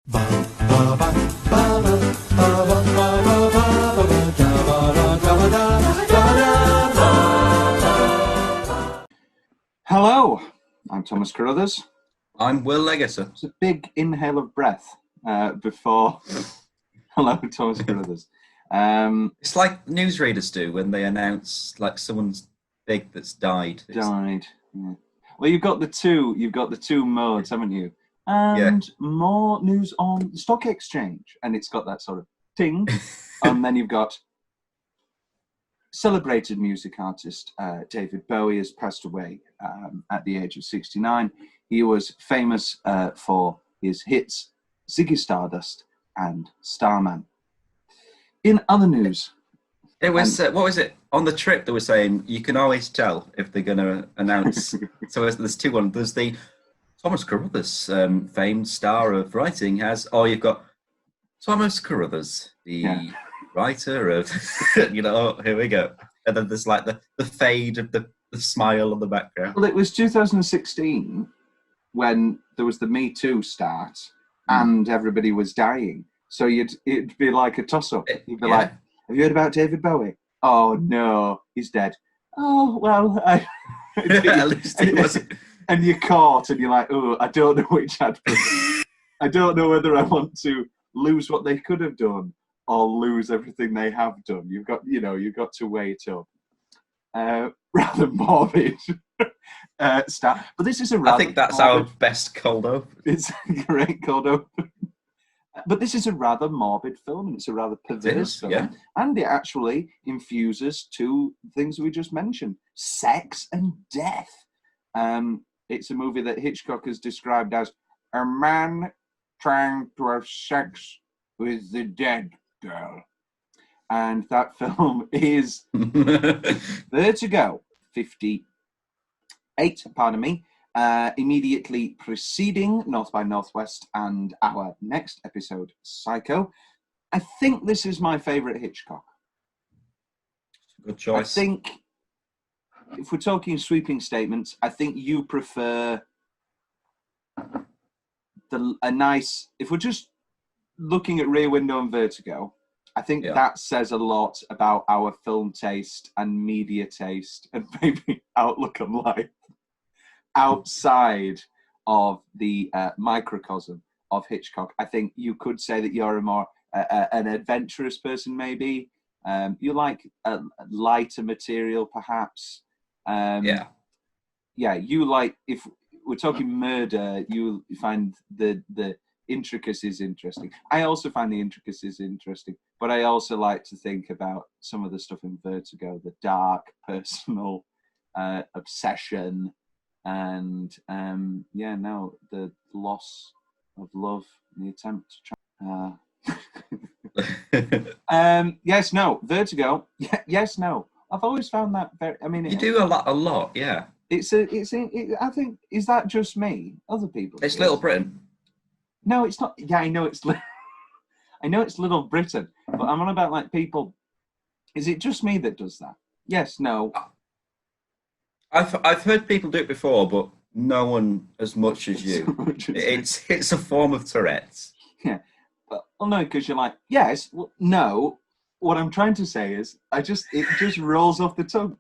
Hello, I'm Thomas Carruthers. I'm Will Leggetter. It's a big inhale of breath before. Hello, Thomas Carruthers. It's like newsreaders do when they announce like someone's big that's died. Died. Yeah. Well, you've got the two modes, haven't you? And more news on the stock exchange, and it's got that sort of ting. And then you've got celebrated music artist David Bowie has passed away at the age of 69. He was famous for his hits Ziggy Stardust and Starman. In other news, it was what was it on the trip? They were saying you can always tell if they're going to announce. So there's two ones. There's the Thomas Carruthers, famed star of writing, you've got Thomas Carruthers, the writer of, here we go. And then there's like the fade of the smile on the background. Well, it was 2016 when there was the Me Too start and everybody was dying. So it'd be like a toss-up. You'd be like, have you heard about David Bowie? Oh, no, he's dead. Oh, well, at least he wasn't. And you're caught and you're like, oh, I don't know which I'd put. I don't know whether I want to lose what they could have done or lose everything they have done. You've got to weigh it up. Rather morbid start. But this is I think that's morbid, our best cold open. It's a great cold open. But this is a rather morbid film, and it's a rather perverse film. Yeah. And it actually infuses two things we just mentioned, sex and death. It's a movie that Hitchcock has described as a man trying to have sex with the dead girl. And that film is Vertigo, 58, immediately preceding North by Northwest and our next episode, Psycho. I think this is my favourite Hitchcock. Good choice. I think, if we're talking sweeping statements, I think you prefer if we're just looking at Rear Window and Vertigo, I think that says a lot about our film taste and media taste and maybe outlook on life outside of the microcosm of Hitchcock. I think you could say that you're a more an adventurous person, maybe. You like lighter material, perhaps. You like, if we're talking murder, you find the intricacies interesting. I also find the intricacies interesting, but I also like to think about some of the stuff in Vertigo, the dark, personal obsession, and the loss of love, the attempt to try. Yes, no, Vertigo. Yes, no. I've always found that very. I mean, you do a lot. Yeah. I think, is that just me? Other people. It's Little Britain. No, it's not. Yeah, I know it's Little Britain, but I'm on about like people. Is it just me that does that? Yes, no. I've heard people do it before, but no one as much as you. It's a form of Tourette's. Yeah, well, no, because you're like, yes, well, no. What I'm trying to say is, it just rolls off the tongue.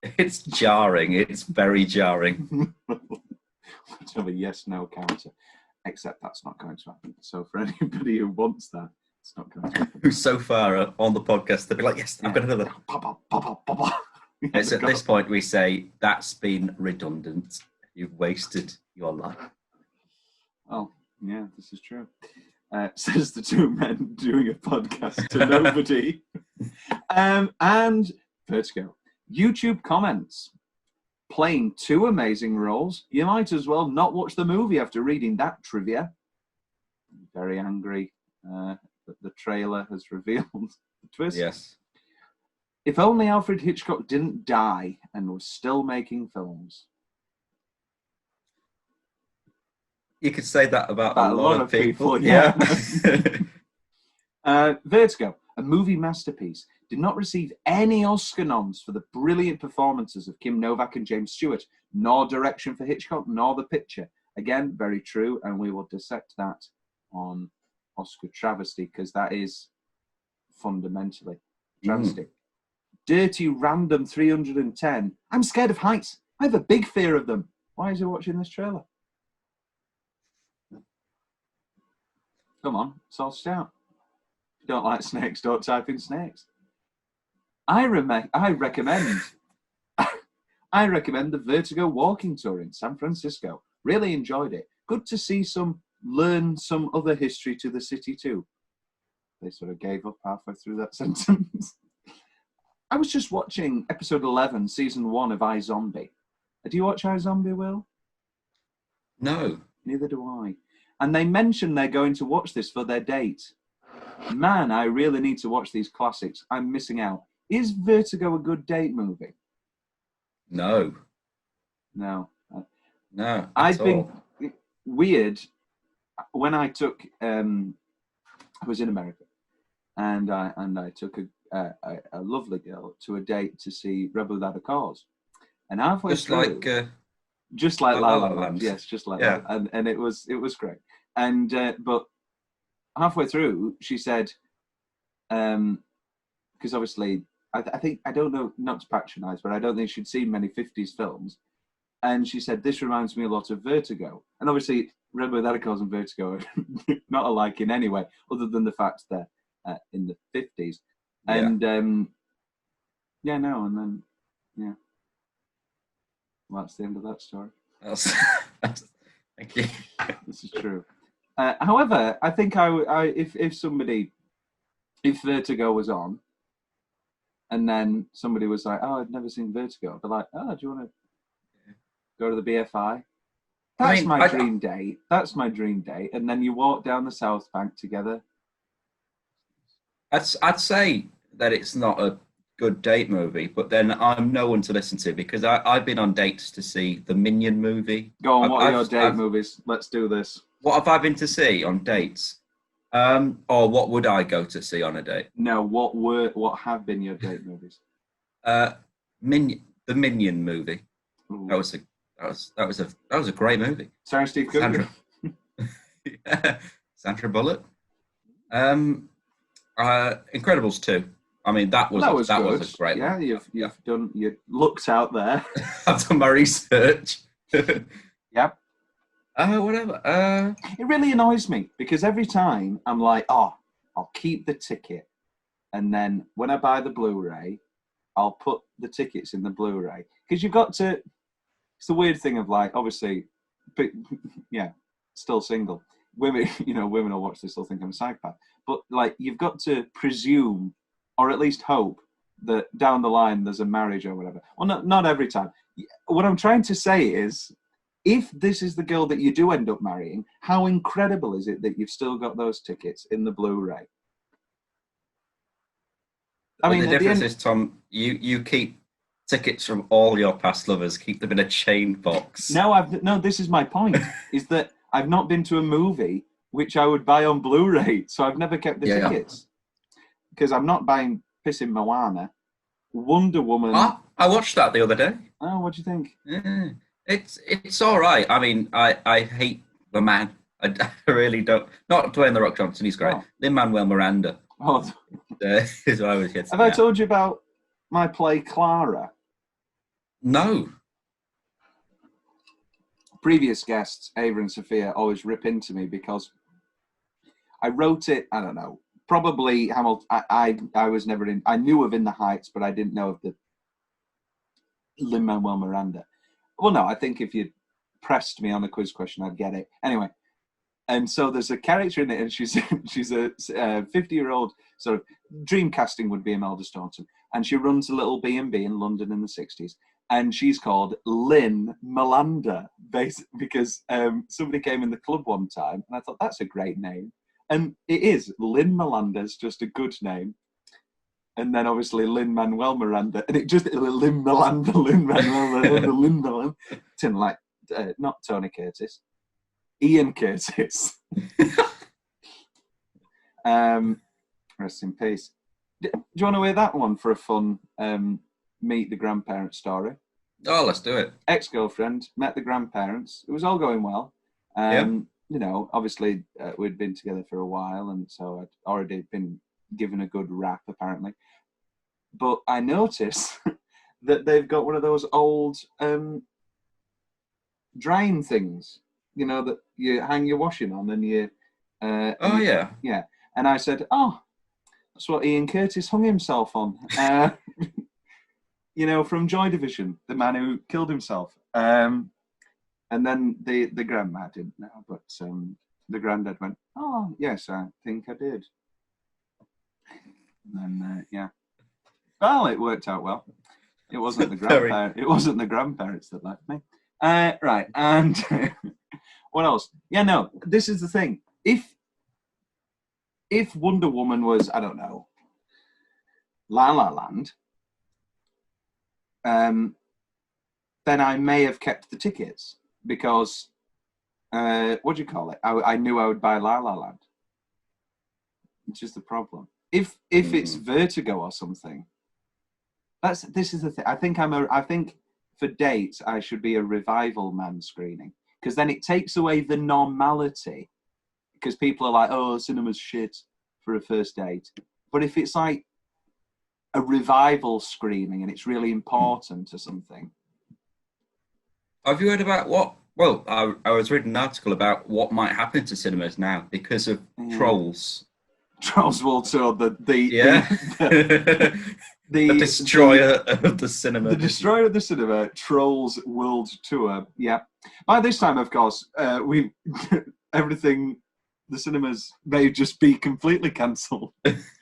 It's jarring. It's very jarring. Let's have a yes/no counter. Except that's not going to happen. So for anybody who wants that, it's not going to happen. Who's so far on the podcast, they'll be like, yes, I've got another. It's at this point we say, that's been redundant. You've wasted your life. Oh, yeah, this is true. Says the two men doing a podcast to nobody. And Vertigo. YouTube comments. Playing two amazing roles. You might as well not watch the movie after reading that trivia. Very angry that the trailer has revealed the twist. Yes. If only Alfred Hitchcock didn't die and was still making films. You could say that about a lot of people. Yeah. Vertigo, a movie masterpiece, did not receive any Oscar noms for the brilliant performances of Kim Novak and James Stewart, nor direction for Hitchcock, nor the picture. Again, very true, and we will dissect that on Oscar travesty, because that is fundamentally travesty. Dirty Random 310. I'm scared of heights. I have a big fear of them. Why is he watching this trailer? Come on, sort it out. If you don't like snakes, don't type in snakes. I recommend the Vertigo walking tour in San Francisco. Really enjoyed it. Good to learn some other history to the city too. They sort of gave up halfway through that sentence. I was just watching episode 11, season 1 of iZombie. Do you watch iZombie, Will? No. Neither do I. And they mention they're going to watch this for their date. Man, I really need to watch these classics. I'm missing out. Is Vertigo a good date movie? No. No. No. I've been weird when I took. I was in America, and I took a lovely girl to a date to see Rebel Without a Cause, and halfway through, just like La La Land, yes, just like that, and it was great, and but halfway through she said, because obviously I think, I don't know, not to patronise, but I don't think she'd seen many 50s films. And she said, this reminds me a lot of Vertigo. And obviously, Rebel Without a Cause and Vertigo are not alike in any way, other than the fact they're in the 50s. And, and then, well, that's the end of that story. Thank you. This is true. However, I think if Vertigo was on, and then somebody was like, oh, I've never seen Vertigo, I'd be like, oh, do you want to go to the BFI? That's my dream date. That's my dream date. And then you walk down the South Bank together. I'd say that it's not a good date movie, but then I'm no one to listen to, because I've been on dates to see the Minion movie. Go on, what are your date movies? Let's do this. What have I been to see on dates? Or what would I go to see on a date? No, what have been your date movies? The Minion movie. Ooh. That was a great movie. Sarah Steve Coogan. Sandra Bullock. Incredibles 2. I mean, that was a great one. You've done your looks out there. I've done my research. Yep. Whatever. It really annoys me, because every time I'm like, oh, I'll keep the ticket, and then when I buy the Blu-ray, I'll put the tickets in the Blu-ray, because you've got to. It's the weird thing of, like, obviously, but yeah, still single. Women will watch this, they'll think I'm a psychopath. But, like, you've got to presume, or at least hope, that down the line there's a marriage or whatever. Well, not every time. What I'm trying to say is, if this is the girl that you do end up marrying, how incredible is it that you've still got those tickets in the Blu-ray? I mean, the difference is, Tom, you keep tickets from all your past lovers, keep them in a chain box. No, this is my point, is that I've not been to a movie which I would buy on Blu-ray, so I've never kept the tickets. Because I'm not buying pissing Moana. Wonder Woman. I watched that the other day. Oh, what do you think? Yeah. It's all right. I mean, I hate the man. I really don't. Not Dwayne The Rock Johnson, he's great. Lin-Manuel Miranda. Oh. Is what I was getting. Have I told you about my play Clara? No. Previous guests, Ava and Sophia, always rip into me because I wrote it, I don't know, probably Hamilton. I was never in, I knew of In the Heights, but I didn't know of the Lin-Manuel Miranda. Well, no, I think if you pressed me on a quiz question, I'd get it. Anyway, and so there's a character in it, and she's a 50-year-old, sort of, dream casting would be Imelda Staunton, and she runs a little B&B in London in the 60s, and she's called Lynn Melanda, because somebody came in the club one time, and I thought, that's a great name. And it is. Lynn Melanda's just a good name. And then obviously Lin-Manuel Miranda, and it just Lin-Manuel Miranda, like not Tony Curtis, Ian Curtis. Rest in peace. Do you want to hear that one for a fun meet the grandparents story? Oh, let's do it. Ex-girlfriend met the grandparents. It was all going well, You know, obviously we'd been together for a while, and so I'd already been given a good rap, apparently. But I notice that they've got one of those old drying things, you know, that you hang your washing on, and you. Yeah. And I said, oh, that's what Ian Curtis hung himself on. You know, from Joy Division, the man who killed himself. And then the grandma didn't know, but the granddad went, oh, yes, I think I did. And then, yeah. Well, it worked out well. It wasn't the grandparents. It wasn't the grandparents that left me. Right, and what else? Yeah, no, this is the thing. If Wonder Woman was, I don't know, La La Land, then I may have kept the tickets. Because, what do you call it? I knew I would buy La La Land. Which is the problem. If it's Vertigo or something, this is the thing. I think for dates I should be a revival man screening, because then it takes away the normality. Because people are like, oh, cinema's shit for a first date. But if it's like a revival screening and it's really important or something. Have you heard about what? Well, I was reading an article about what might happen to cinemas now because of Trolls. Trolls World Tour, the destroyer of the cinema. The destroyer of the cinema, Trolls World Tour. Yeah. By this time, of course, everything, the cinemas may just be completely cancelled.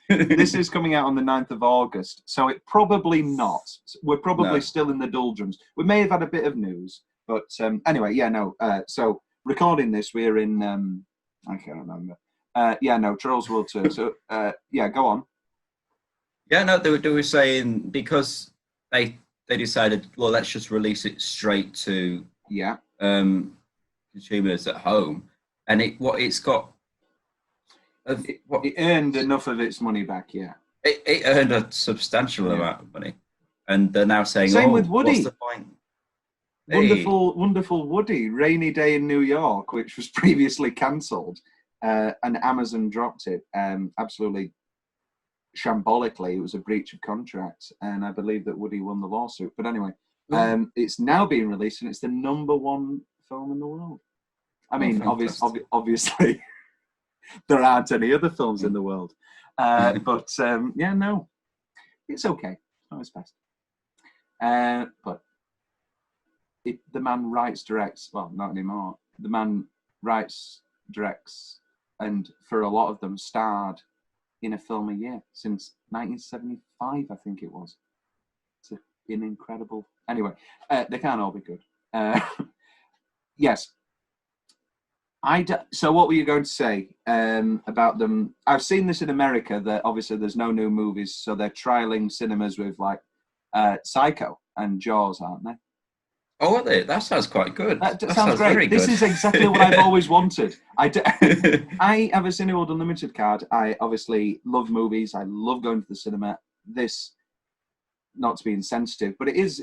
This is coming out on the 9th of August, so it probably not. We're probably still in the doldrums. We may have had a bit of news. But anyway, yeah, no. So recording this, we're in. I can't remember. Trolls World Tour. So yeah, go on. Yeah, no, they were saying because they decided, well, let's just release it straight to consumers at home, and it earned enough of its money back. Yeah, it earned a substantial amount of money, and they're now saying, same with Woody. What's the point? Wonderful Woody, Rainy Day in New York, which was previously cancelled, and Amazon dropped it absolutely shambolically. It was a breach of contract, and I believe that Woody won the lawsuit. But anyway, it's now being released, and it's the ‑1 film in the world. I mean, obviously, there aren't any other films in the world, but yeah, no, it's okay. It's not his best, but. The man writes, directs, well, not anymore. The man writes, directs, and for a lot of them starred in a film a year since 1975, I think it was. It's an incredible... Anyway, they can't all be good. Yes. So what were you going to say about them? I've seen this in America, that obviously there's no new movies, so they're trialing cinemas with like Psycho and Jaws, aren't they? Oh, are they? That sounds quite good. That sounds great. Very good. This is exactly what I've always wanted. I have a Cineworld Unlimited card. I obviously love movies. I love going to the cinema. This, not to be insensitive, but it is,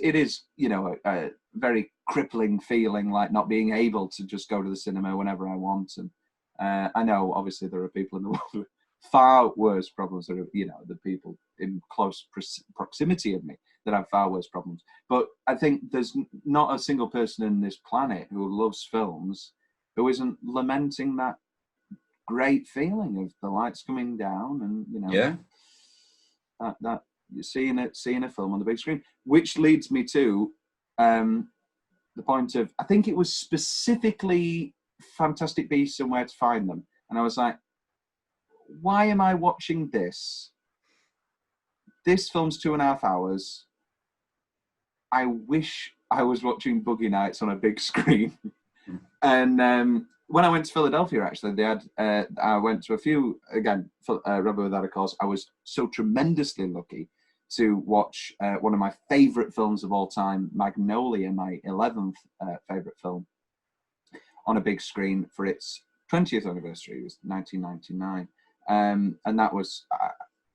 you know, a very crippling feeling, like not being able to just go to the cinema whenever I want. And I know, obviously, there are people in the world with far worse problems. That are, you know, the people in close proximity of me that have far worse problems. But I think there's not a single person in this planet who loves films who isn't lamenting that great feeling of the lights coming down and, you know, that seeing a film on the big screen. Which leads me to the point of, I think it was specifically Fantastic Beasts and Where to Find Them. And I was like, why am I watching this? This film's 2.5 hours. I wish I was watching Boogie Nights on a big screen. And when I went to Philadelphia, actually, they had. I went to a few, again, Rebel Without a Cause. I was so tremendously lucky to watch one of my favourite films of all time, Magnolia, my 11th favourite film, on a big screen for its 20th anniversary. It was 1999. And that was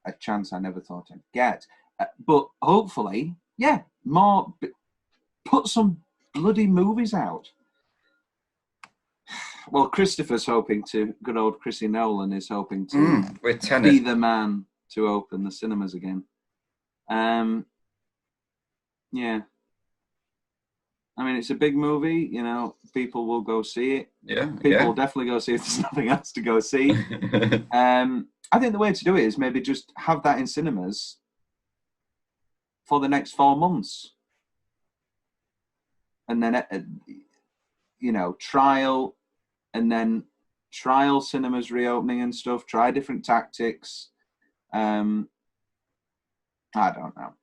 a chance I never thought I'd get. But hopefully, yeah, put some bloody movies out. well, Christopher's hoping to, good old Chrissy Nolan is hoping to be the man to open the cinemas again. Yeah. I mean, it's a big movie, you know, people will go see it. Yeah. People will definitely go see it if there's nothing else to go see. I think the way to do it is maybe just have that in cinemas for the next 4 months. And then, you know, trial cinemas reopening and stuff, try different tactics. I don't know.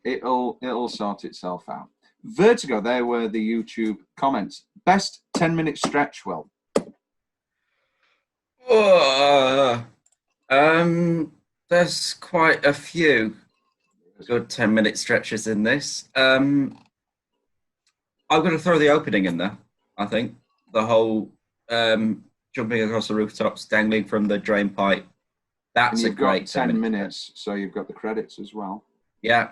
It'll sort itself out. Vertigo, there were the YouTube comments. Best 10-minute stretch, Will. There's quite a few good 10-minute stretches in this. I'm going to throw the opening in there, I think. The whole jumping across the rooftops, dangling from the drain pipe. That's a great 10 minutes, so you've got the credits as well. Yeah,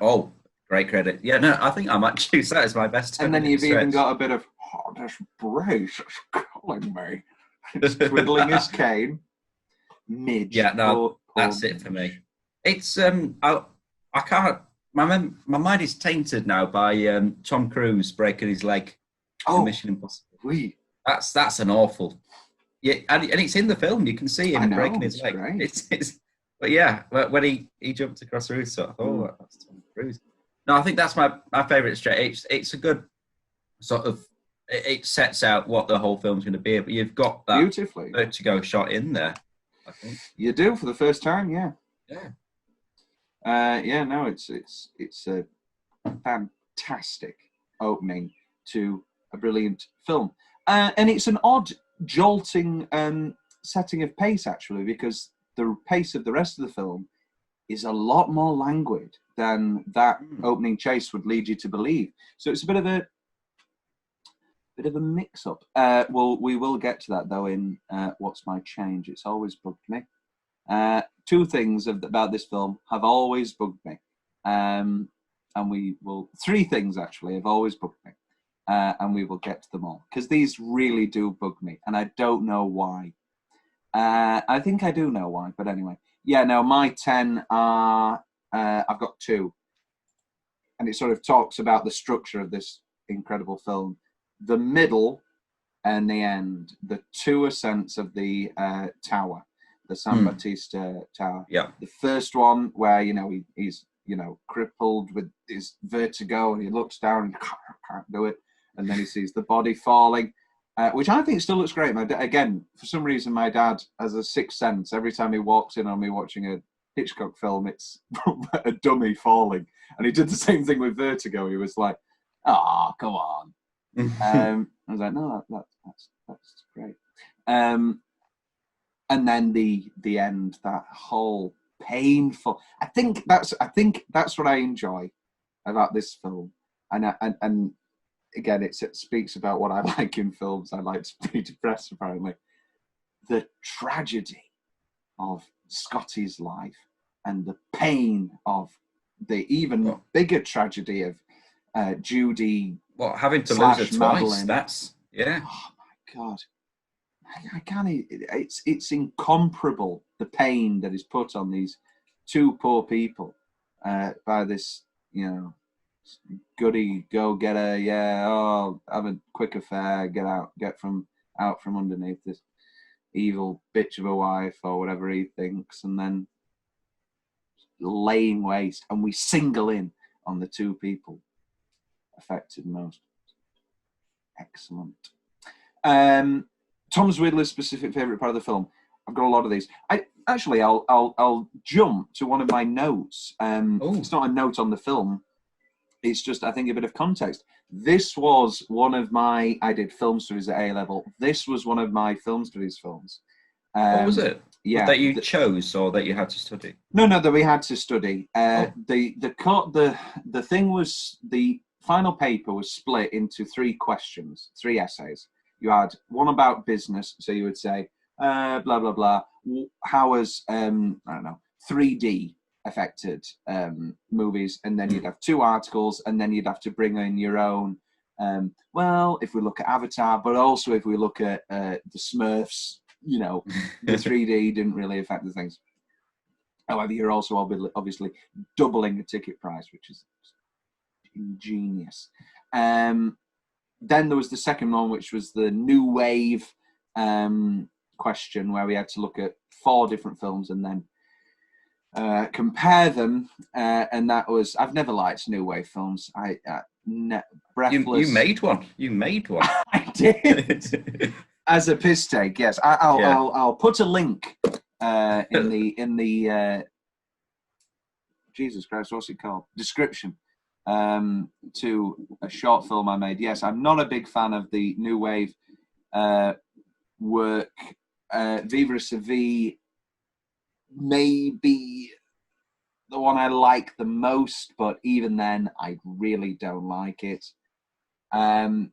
great credit. Yeah, no, I think I might choose that as my best 10-minute And then you've stretch. even got a bit of, this brace is calling me. It's twiddling his cane. Midge. Yeah, no, that's it for me. It's, I can't, my mind is tainted now by Tom Cruise breaking his leg in Mission Impossible. Oui. That's an awful. Yeah, and it's in the film. You can see him breaking his leg. Great. But yeah, when he jumped across the roof, so I thought, that's Tom Cruise. No, I think that's my favourite stretch. It's a good sort of. It sets out what the whole film's going to be, but you've got that beautifully Vertigo shot in there. I think you do for the first time. Yeah. Yeah. No, it's a fantastic opening to a brilliant film, and it's an odd, jolting setting of pace actually, because the pace of the rest of the film is a lot more languid than that opening chase would lead you to believe. So it's a bit of a mix-up. Well, we will get to that though in What's My Change. It's always bugged me. Two things about this film have always bugged me, and three things actually have always bugged me, and we will get to them all because these really do bug me, and I don't know why. I think I do know why, but anyway. Yeah, no, my 10 are, I've got 2. And it sort of talks about the structure of this incredible film. The middle and the end, the 2 ascents of the tower, the San Battista Tower. Yeah. The first one where, you know, he's, you know, crippled with his vertigo and he looks down and can't do it. And then he sees the body falling. Which I think still looks great. Again, for some reason, my dad has a sixth sense. Every time he walks in on me watching a Hitchcock film, it's a dummy falling. And he did the same thing with Vertigo. He was like, come on. I was like, no, that's great. And then the end, that whole painful. I think that's what I enjoy about this film. And again, it speaks about what I like in films. I like to be depressed, apparently. The tragedy of Scotty's life and the pain of the even bigger tragedy of Judy. What, having to lose her twice? Madeline. That's, yeah. Oh, my God. I can't. It's incomparable, the pain that is put on these 2 poor people by this, you know, goody go-getter, have a quick affair, get out from underneath this evil bitch of a wife or whatever he thinks, and then laying waste, and we single in on the 2 people affected most. Excellent. Tom's Riddler's specific favourite part of the film. I've got a lot of these. I'll jump to one of my notes. It's not a note on the film. It's just, I think, a bit of context. This was one of my... I did film studies at A-level. This was one of my film studies films. What was it? Yeah. That you chose or that you had to study? No, that we had to study. The thing was, the final paper was split into 3 questions, 3 essays. You had one about business, so you would say, blah, blah, blah. How has, 3D affected movies, and then you'd have 2 articles, and then you'd have to bring in your own well, if we look at Avatar, but also if we look at the Smurfs, you know, the 3D didn't really affect the things. However, you're also obviously doubling the ticket price, which is ingenious. Then there was the second one, which was the new wave question, where we had to look at 4 different films and then compare them. And that was, I've never liked new wave films. Breathless. You made one. You made one. I did. As a piss take, yes. I'll put a link in the Jesus Christ, what's it called? Description to a short film I made. Yes, I'm not a big fan of the new wave work. Vivre sa vie may be the one I like the most, but even then, I really don't like it.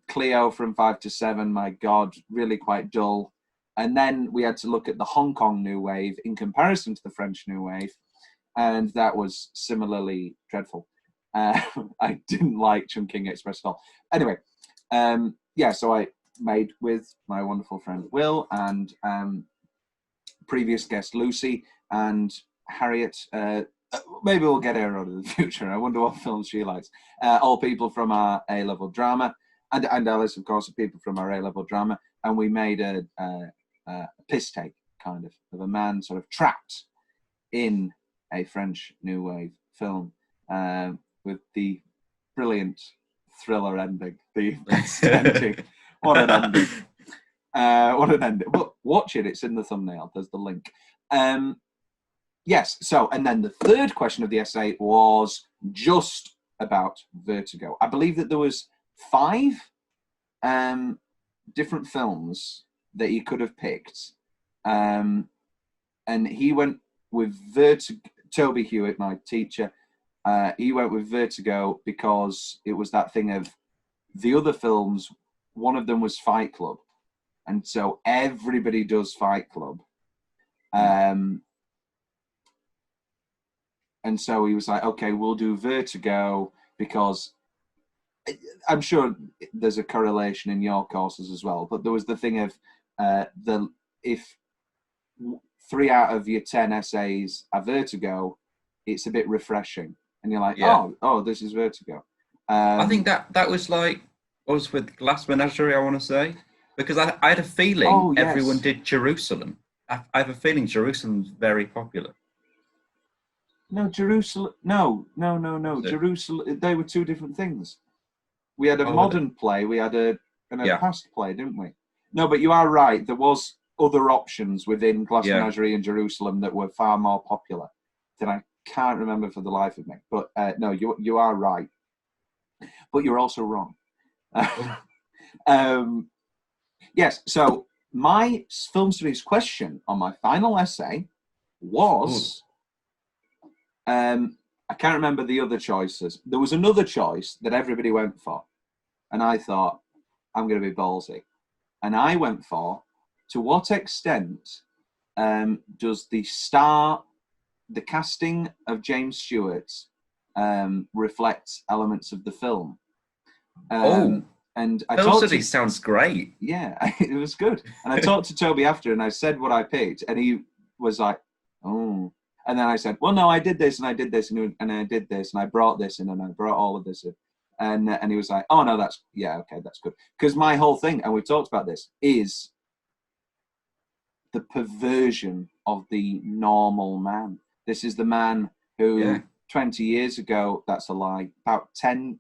Cleo from 5 to 7, my God, really quite dull. And then we had to look at the Hong Kong New Wave in comparison to the French New Wave, and that was similarly dreadful. I didn't like Chungking Express at all. Anyway, so I made with my wonderful friend Will and previous guest Lucy and Harriet. Maybe we'll get her on in the future. I wonder what films she likes. All people from our A-level drama, and Alice, of course, are people from our A-level drama. And we made a piss take, kind of a man sort of trapped in a French New Wave film with the brilliant thriller ending. The ending. What an ending. What an ending. But watch it. It's in the thumbnail. There's the link. Yes, so, and then the third question of the essay was just about Vertigo. I believe that there was 5 different films that he could have picked. And he went with Vertigo. Toby Hewitt, my teacher, he went with Vertigo because it was that thing of the other films, one of them was Fight Club. And so everybody does Fight Club. And so he was like, okay, we'll do Vertigo because I'm sure there's a correlation in your courses as well. But there was the thing of if 3 out of your 10 essays are Vertigo, it's a bit refreshing. And you're like, oh, this is Vertigo. I think that was like, what was with Glass Menagerie, I want to say. Because I had a feeling everyone did Jerusalem. I have a feeling Jerusalem's very popular. No, Jerusalem. No. Jerusalem. They were 2 different things. We had a modern play. We had a past play, didn't we? No, but you are right. There was other options within Glass Menagerie and Jerusalem that were far more popular that I can't remember for the life of me. But no, you are right. But you're also wrong. Yes. So my film studies question on my final essay was. I can't remember the other choices. There was another choice that everybody went for. And I thought, I'm going to be ballsy. And I went for, to what extent does the casting of James Stewart reflect elements of the film? And I film studies sounds great. Yeah, it was good. And I talked to Toby after, and I said what I picked, and he was like, oh. And then I said, well, no, I did this, and I did this, and I did this, and I brought this in, and I brought all of this in. And he was like, oh, no, that's good. Because my whole thing, and we talked about this, is the perversion of the normal man. This is the man who 20 years ago, that's a lie, about 10,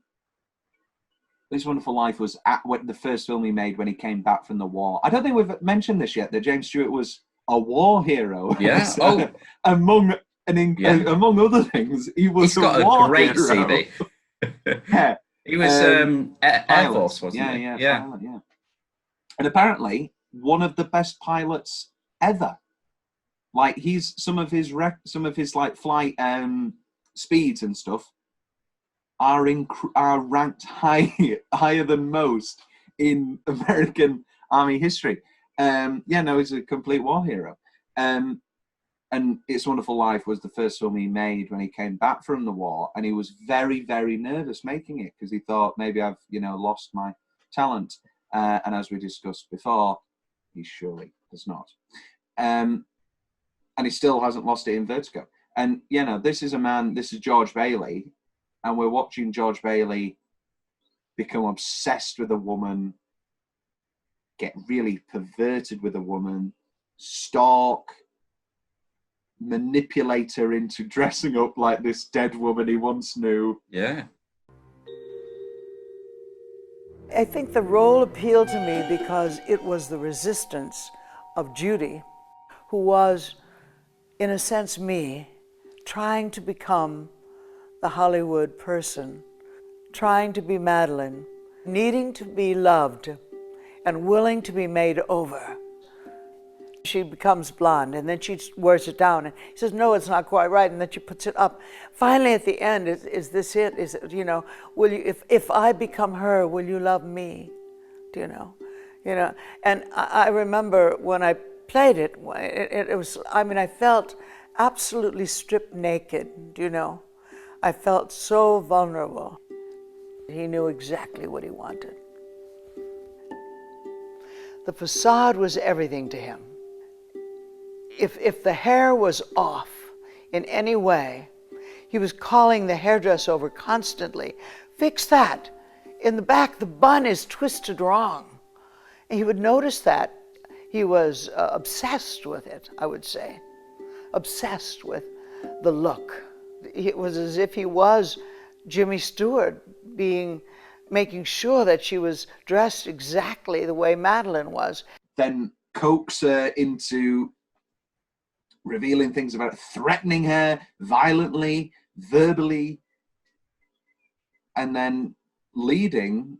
This Wonderful Life was the first film he made when he came back from the war. I don't think we've mentioned this yet, that James Stewart was a war hero. Yeah. Among other things, he's got a great hero. CV. Yeah. He was Air Force, wasn't he? Yeah. Pilot, yeah. And apparently one of the best pilots ever. Like some of his like flight speeds and stuff are ranked higher than most in American Army history. He's a complete war hero. And And It's a Wonderful Life was the first film he made when he came back from the war, and he was very, very nervous making it because he thought maybe I've, lost my talent. And as we discussed before, he surely has not. And he still hasn't lost it in Vertigo. And, this is George Bailey, and we're watching George Bailey become obsessed with a woman, get really perverted with a woman, stalk, manipulate her into dressing up like this dead woman he once knew. Yeah. I think the role appealed to me because it was the resistance of Judy, who was, in a sense, me, trying to become the Hollywood person, trying to be Madeline, needing to be loved and willing to be made over. She becomes blonde, and then she wears it down, and he says, no, it's not quite right, and then she puts it up. Finally, at the end, is this it? Is it, will you, if I become her, will you love me? And I remember when I played it, it was, I felt absolutely stripped naked, I felt so vulnerable. He knew exactly what he wanted. The facade was everything to him. If the hair was off in any way, he was calling the hairdresser over constantly, fix that. In the back, the bun is twisted wrong. And he would notice that. He was obsessed with it, I would say. Obsessed with the look. It was as if he was Jimmy Stewart making sure that she was dressed exactly the way Madeline was. Then coax her into revealing things about threatening her violently, verbally, and then leading,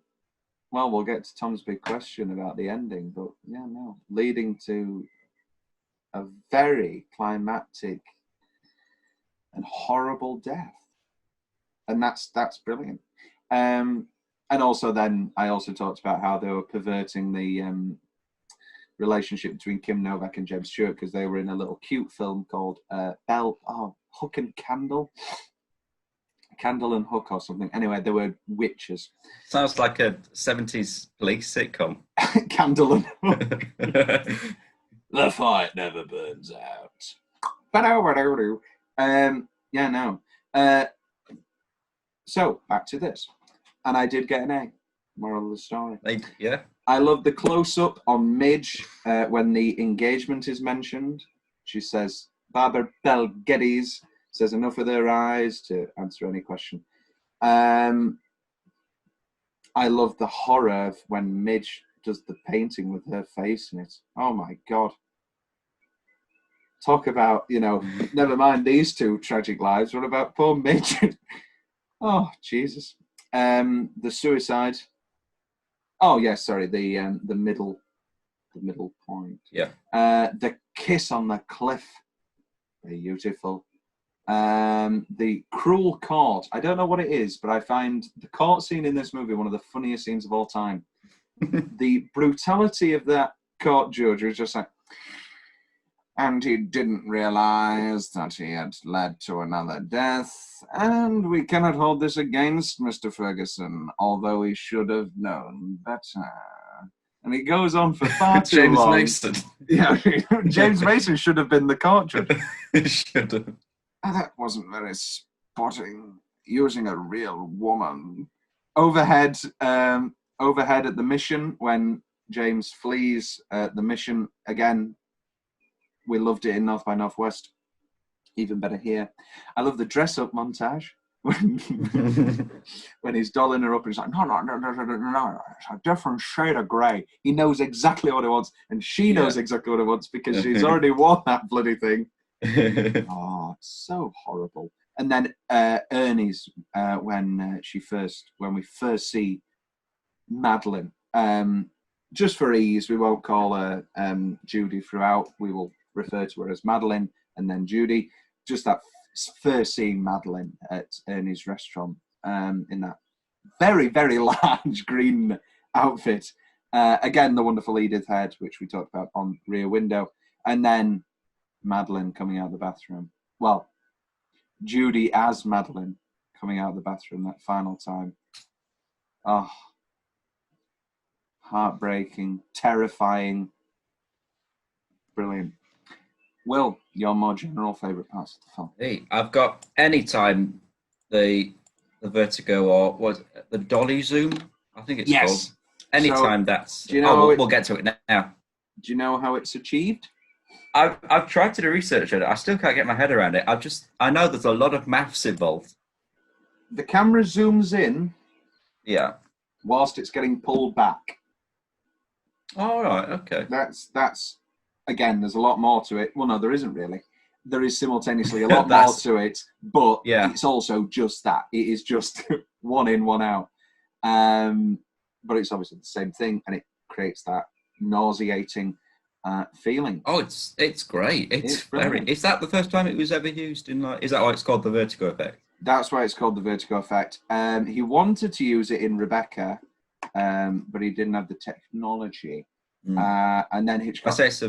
well, we'll get to Tom's big question about the ending, but leading to a very climactic and horrible death. And that's brilliant. And also then I also talked about how they were perverting the relationship between Kim Novak and James Stewart because they were in a little cute film called Hook and Candle and Hook or something. Anyway, they were witches. Sounds like a 70s police sitcom. Candle and Hook. The fight never burns out. So back to this, and I did get an A. Moral of the story. Yeah. I love the close-up on Midge when the engagement is mentioned. She says, Barbara Bell Geddes says enough with her eyes to answer any question. I love the horror of when Midge does the painting with her face in it. Oh my God. Talk about, never mind these two tragic lives. What about poor Midge? Oh, Jesus. The suicide. Oh, yes, sorry, the middle point. Yeah. The kiss on the cliff. Beautiful. The cruel court. I don't know what it is, but I find the court scene in this movie one of the funniest scenes of all time. The brutality of that court judge is just like, and he didn't realize that he had led to another death, and we cannot hold this against Mr. Ferguson, although he should have known better. And he goes on for far too James long. Mason. Yeah, James Mason should have been the court judge. He should have. That wasn't very spotting, using a real woman. Overhead at the mission, when James flees the mission again. We loved it in North by Northwest. Even better here. I love the dress-up montage when he's dolling her up and he's like, no, it's a different shade of grey. He knows exactly what he wants, and she knows exactly what he wants because she's already worn that bloody thing. Oh, it's so horrible. And then Ernie's when we first see Madeline. Just for ease, we won't call her Judy throughout. We will refer to her as Madeline and then Judy. Just that first seeing Madeline at Ernie's restaurant in that very, very large green outfit. Again, the wonderful Edith Head, which we talked about on Rear Window. And then Madeline coming out of the bathroom. Well, Judy as Madeline coming out of the bathroom that final time. Oh, heartbreaking, terrifying, brilliant. Will, your more general favourite parts of the film? Hey, I've got anytime the Vertigo or what the dolly zoom, I think it's called. Anytime that's. Do you know we'll get to it now. Do you know how it's achieved? I've tried to do research on it. I still can't get my head around it. I know there's a lot of maths involved. The camera zooms in. Yeah. Whilst it's getting pulled back. All right. Okay. That's again. There's a lot more to it. Well, no, there isn't really. There is simultaneously a lot more to it, but it's also just that. It is just one in, one out. But it's obviously the same thing, and it creates that nauseating feeling. Oh, it's great. It's very. Is that the first time it was ever used in like? Is that why it's called the Vertigo effect? That's why it's called the Vertigo effect. He wanted to use it in Rebecca, but he didn't have the technology. And then Hitchcock. I say it's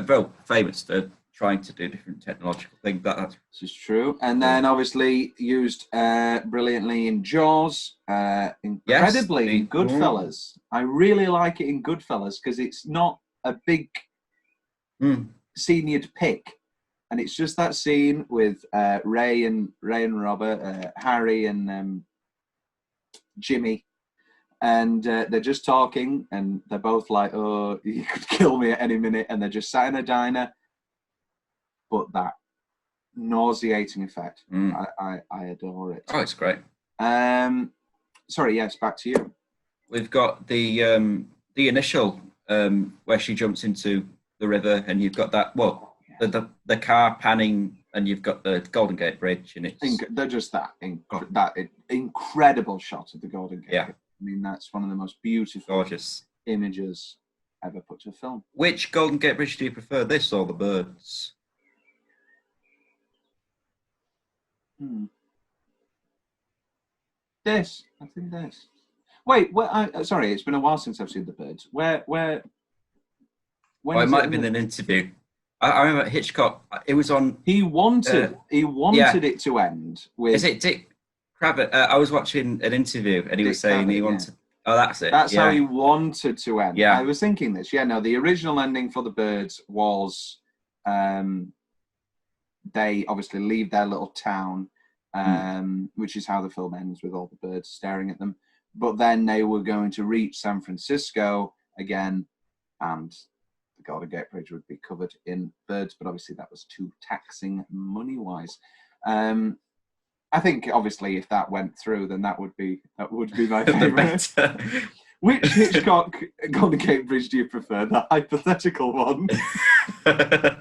very famous. They're trying to do different technological things. This is true. And then obviously used brilliantly in Jaws, incredibly in Goodfellas. I really like it in Goodfellas because it's not a big scene you'd pick. And it's just that scene with Ray and Robert, Harry and Jimmy. And they're just talking and they're both like, oh, you could kill me at any minute. And they're just sat in a diner. But that nauseating effect, I adore it. Oh, it's great. Sorry, yes, back to you. We've got the initial where she jumps into the river, and you've got that. Well, the car panning, and you've got the Golden Gate Bridge, and they're just that incredible shot of the Golden Gate. Yeah, I mean that's one of the most beautiful, gorgeous images ever put to a film. Which Golden Gate Bridge do you prefer, this or the birds? This, I think this. Wait, sorry, it's been a while since I've seen the birds. When it might have been an interview. I remember Hitchcock. It was on. He wanted it to end with. Is it Dick Cravett? I was watching an interview, and he was saying he wanted. Oh, that's it. That's how he wanted to end. Yeah, I was thinking this. Yeah, no, the original ending for the birds was, they obviously leave their little town, which is how the film ends, with all the birds staring at them. But then they were going to reach San Francisco again, and the Golden Gate Bridge would be covered in birds. But obviously that was too taxing money-wise. I think obviously if that went through, then that would be my favourite. Which Hitchcock Golden Gate Bridge do you prefer? The hypothetical one.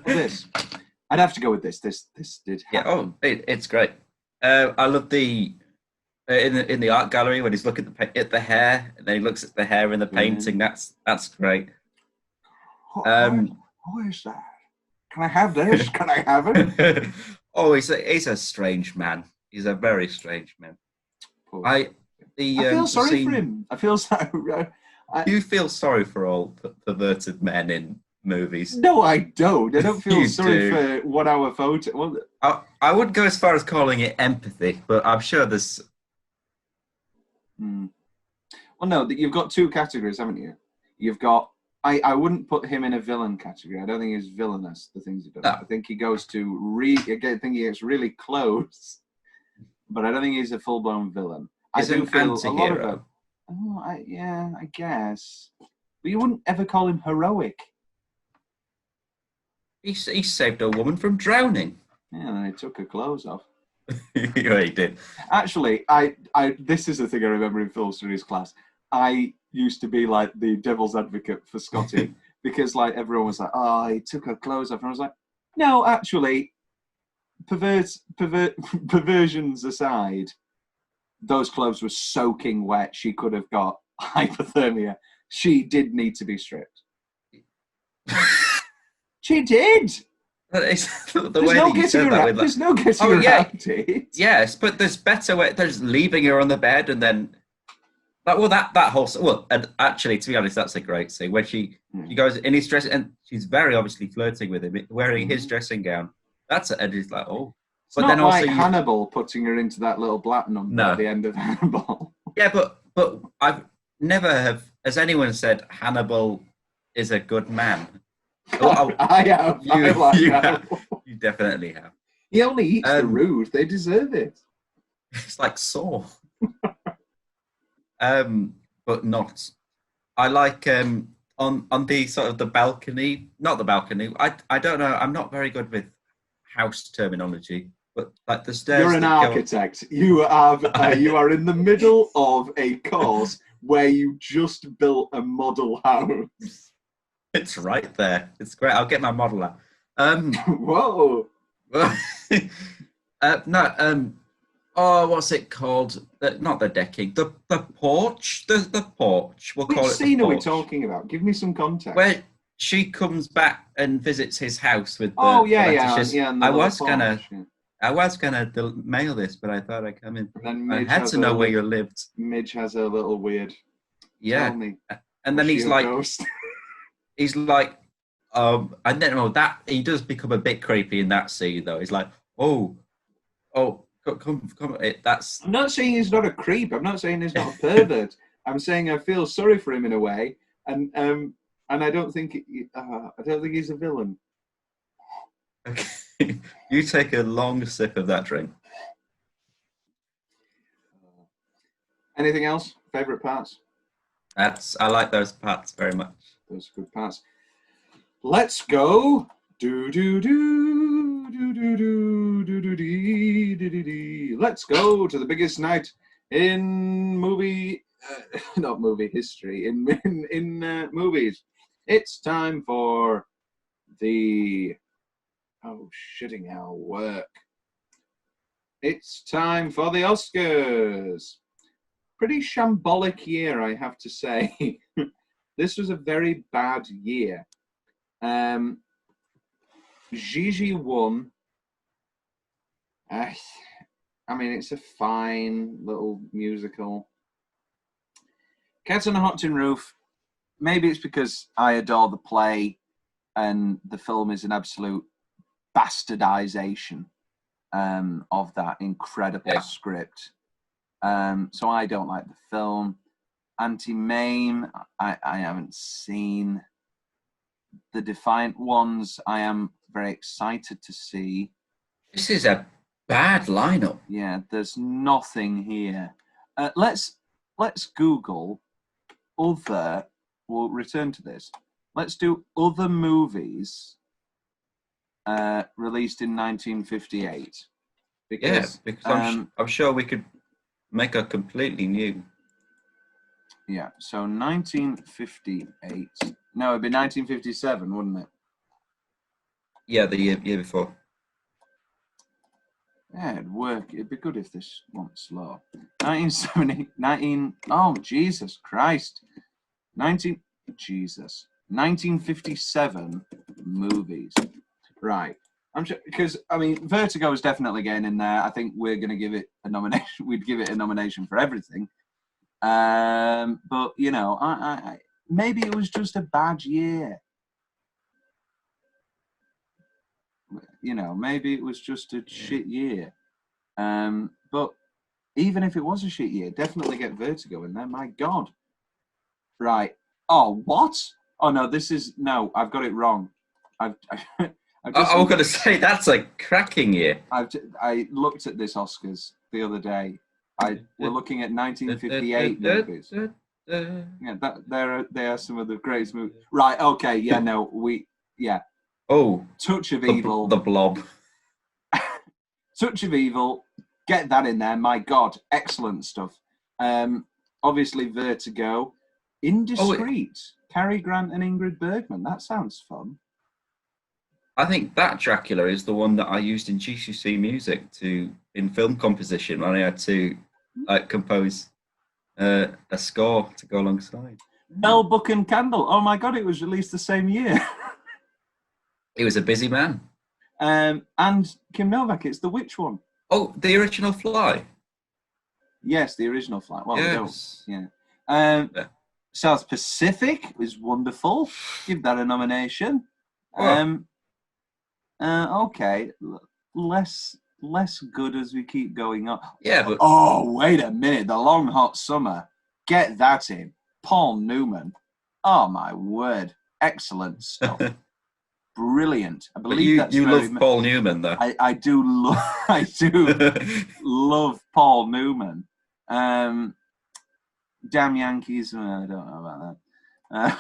This. I'd have to go with this. This did happen. Yeah. Oh, it's great. I love the in the art gallery when he's looking at the hair, and then he looks at the hair in the painting. That's great. What is that? Can I have this? Can I have it? Oh, he's a strange man. He's a very strange man. I feel sorry for him. I feel sorry. You feel sorry for all perverted men in movies? No, I don't. I don't feel sorry for 1 hour photo. Well, I wouldn't go as far as calling it empathy, but I'm sure there's. Well, no, you've got two categories, haven't you? You've got. I wouldn't put him in a villain category. I don't think he's villainous, the things he does. No. I think he goes to I think he gets really close, but I don't think he's a full-blown villain. He's an anti-hero. I guess. But you wouldn't ever call him heroic. He saved a woman from drowning. Yeah, and he took her clothes off. Yeah, he did. Actually, this is the thing I remember in film studies class. I used to be like the devil's advocate for Scotty because like everyone was like, oh, he took her clothes off. And I was like, no, actually, perversions aside, those clothes were soaking wet. She could have got hypothermia. She did need to be stripped. She did. There's no getting around it. Yes, but there's better way. There's leaving her on the bed and then, that whole and actually, to be honest, that's a great scene when she goes in his dress and she's very obviously flirting with him, wearing his dressing gown. And he's like, oh, it's but not then like also Hannibal putting her into that little black number at the end of Hannibal. Yeah, but I've never has anyone said Hannibal is a good man. I have. You definitely have. He only eats the rude. They deserve it. It's like Saw. But not. I like on the sort of the balcony, not the balcony. I don't know. I'm not very good with house terminology, but like the stairs. You're an architect. You are in the middle of a course where you just built a model house. It's right there. It's great. I'll get my model out. Whoa. No. Oh, what's it called? Not the decking. The porch. The porch. We'll call it. Which scene are we talking about? Give me some context. Where she comes back and visits his house with the. Oh yeah. I was gonna mail this, but I thought I'd come in. I had to know where you lived. Midge has a little weird. Yeah. And then he's like, he's like, and then that he does become a bit creepy in that scene though. He's like, oh. Come. That's. I'm not saying he's not a creep. I'm not saying he's not a pervert. I'm saying I feel sorry for him in a way, and I don't think he's a villain. Okay, you take a long sip of that drink. Anything else? Favorite parts? I like those parts very much. Those are good parts. Let's go. Let's go to the biggest night in movie, not movie history, in movies. It's time for the shitting hell work. It's time for the Oscars. Pretty shambolic year, I have to say. This was a very bad year. Gigi won. I mean, it's a fine little musical. Cats on a Hot Tin Roof. Maybe it's because I adore the play and the film is an absolute bastardization of that incredible script. So I don't like the film. Anti-Mame, I haven't seen. The Defiant Ones, I am very excited to see. This is a bad lineup. Yeah, there's nothing here. Let's Google other. We'll return to this. Let's do other movies released in 1958. Because I'm sure we could make a completely new. Yeah, so 1958. No, it'd be 1957, wouldn't it? Yeah, the year before. Yeah, it'd work. It'd be good if this went slow. 1970, oh, Jesus Christ. 1957 movies. Right. I'm sure, because, I mean, Vertigo is definitely getting in there. I think we're going to give it a nomination. We'd give it a nomination for everything. But, you know, I maybe it was just a bad year. You know, maybe it was just a shit year. But even if it was a shit year, definitely get Vertigo in there. My God. Right. Oh, what? Oh, no, I've got it wrong. I was going to say, that's a cracking year. I looked at this Oscars the other day. We're looking at 1958 movies. Yeah, they are some of the greatest movies. Right, okay, yeah, no, Oh, Touch of Evil. The Blob. Touch of Evil. Get that in there. My God, excellent stuff. Obviously, Vertigo. Indiscreet. Cary Grant and Ingrid Bergman. That sounds fun. I think that Dracula is the one that I used in GCC music in film composition when I had to compose a score to go alongside. Bell, Book and Candle. Oh my God, it was released the same year. He was a busy man. And Kim Novak, it's the Witch one. Oh, the original Fly. Yes, the original Fly. Well, yes. Yeah. Yeah. South Pacific was wonderful. Give that a nomination. Okay, less good as we keep going on. Yeah, but oh, wait a minute, The Long Hot Summer. Get that in. Paul Newman. Oh my word, excellent stuff. Brilliant. I believe but you love Paul Newman, though. I do love Paul Newman. Damn Yankees. I don't know about that.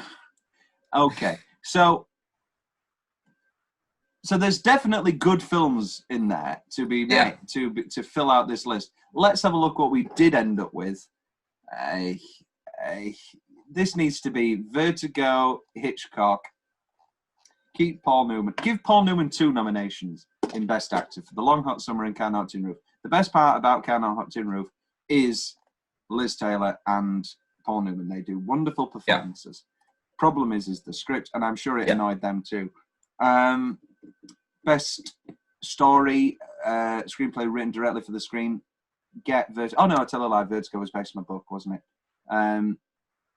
Okay, so there's definitely good films in there to be made, to fill out this list. Let's have a look what we did end up with. This needs to be Vertigo, Hitchcock. Keep Paul Newman. Give Paul Newman 2 nominations in Best Actor for The Long Hot Summer and Can't Hot Tin Roof. The best part about Can't Hot Tin Roof is Liz Taylor and Paul Newman. They do wonderful performances. Problem is the script, and I'm sure it annoyed them too. Best story, screenplay written directly for the screen. Get Vertigo. Oh no, I tell a lie. Vertigo was based on a book, wasn't it?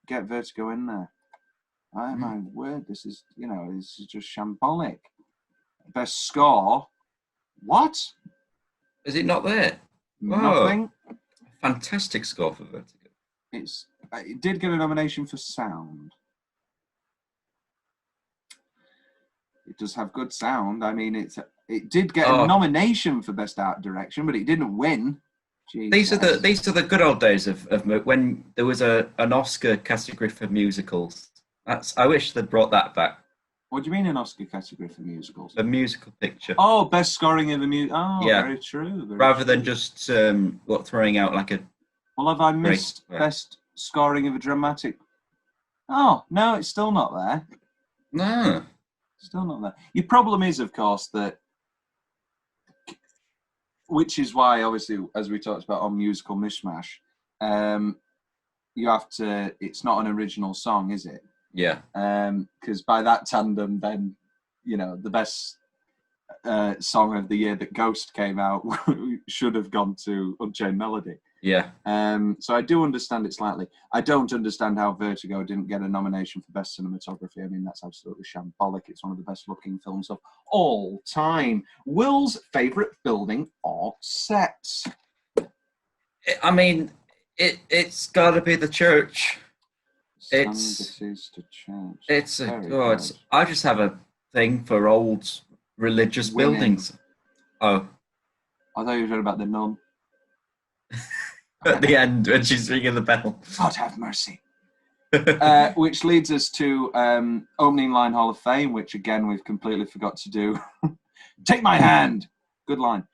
Get Vertigo in there. Oh my word, this is just shambolic. Best score. What? Is it not there? Nothing. Oh, fantastic score for Vertigo. It did get a nomination for sound. It does have good sound. I mean, it did get a nomination for Best Art Direction, but it didn't win. Jesus. These are the good old days of when there was an Oscar category for musicals. I wish they'd brought that back. What do you mean an Oscar category for musicals? A musical picture. Oh, best scoring of a music. Oh, yeah. Very true. Rather than just throwing out like a. Well, have I missed best scoring of a dramatic? Oh no, it's still not there. No, still not there. Your problem is, of course, that. Which is why, obviously, as we talked about on Musical Mishmash, you have to. It's not an original song, is it? Yeah. Because by that tandem, then, the best song of the year that Ghost came out should have gone to Unchained Melody. Yeah. So I do understand it slightly. I don't understand how Vertigo didn't get a nomination for Best Cinematography. I mean, that's absolutely shambolic. It's one of the best looking films of all time. Will's favourite building or sets? I mean, it's got to be the church. I just have a thing for old religious buildings. Oh. I thought you were talking about the nun. At the end, when she's ringing the bell. God have mercy. Which leads us to opening line Hall of Fame, which again we've completely forgot to do. Take my hand. Good line.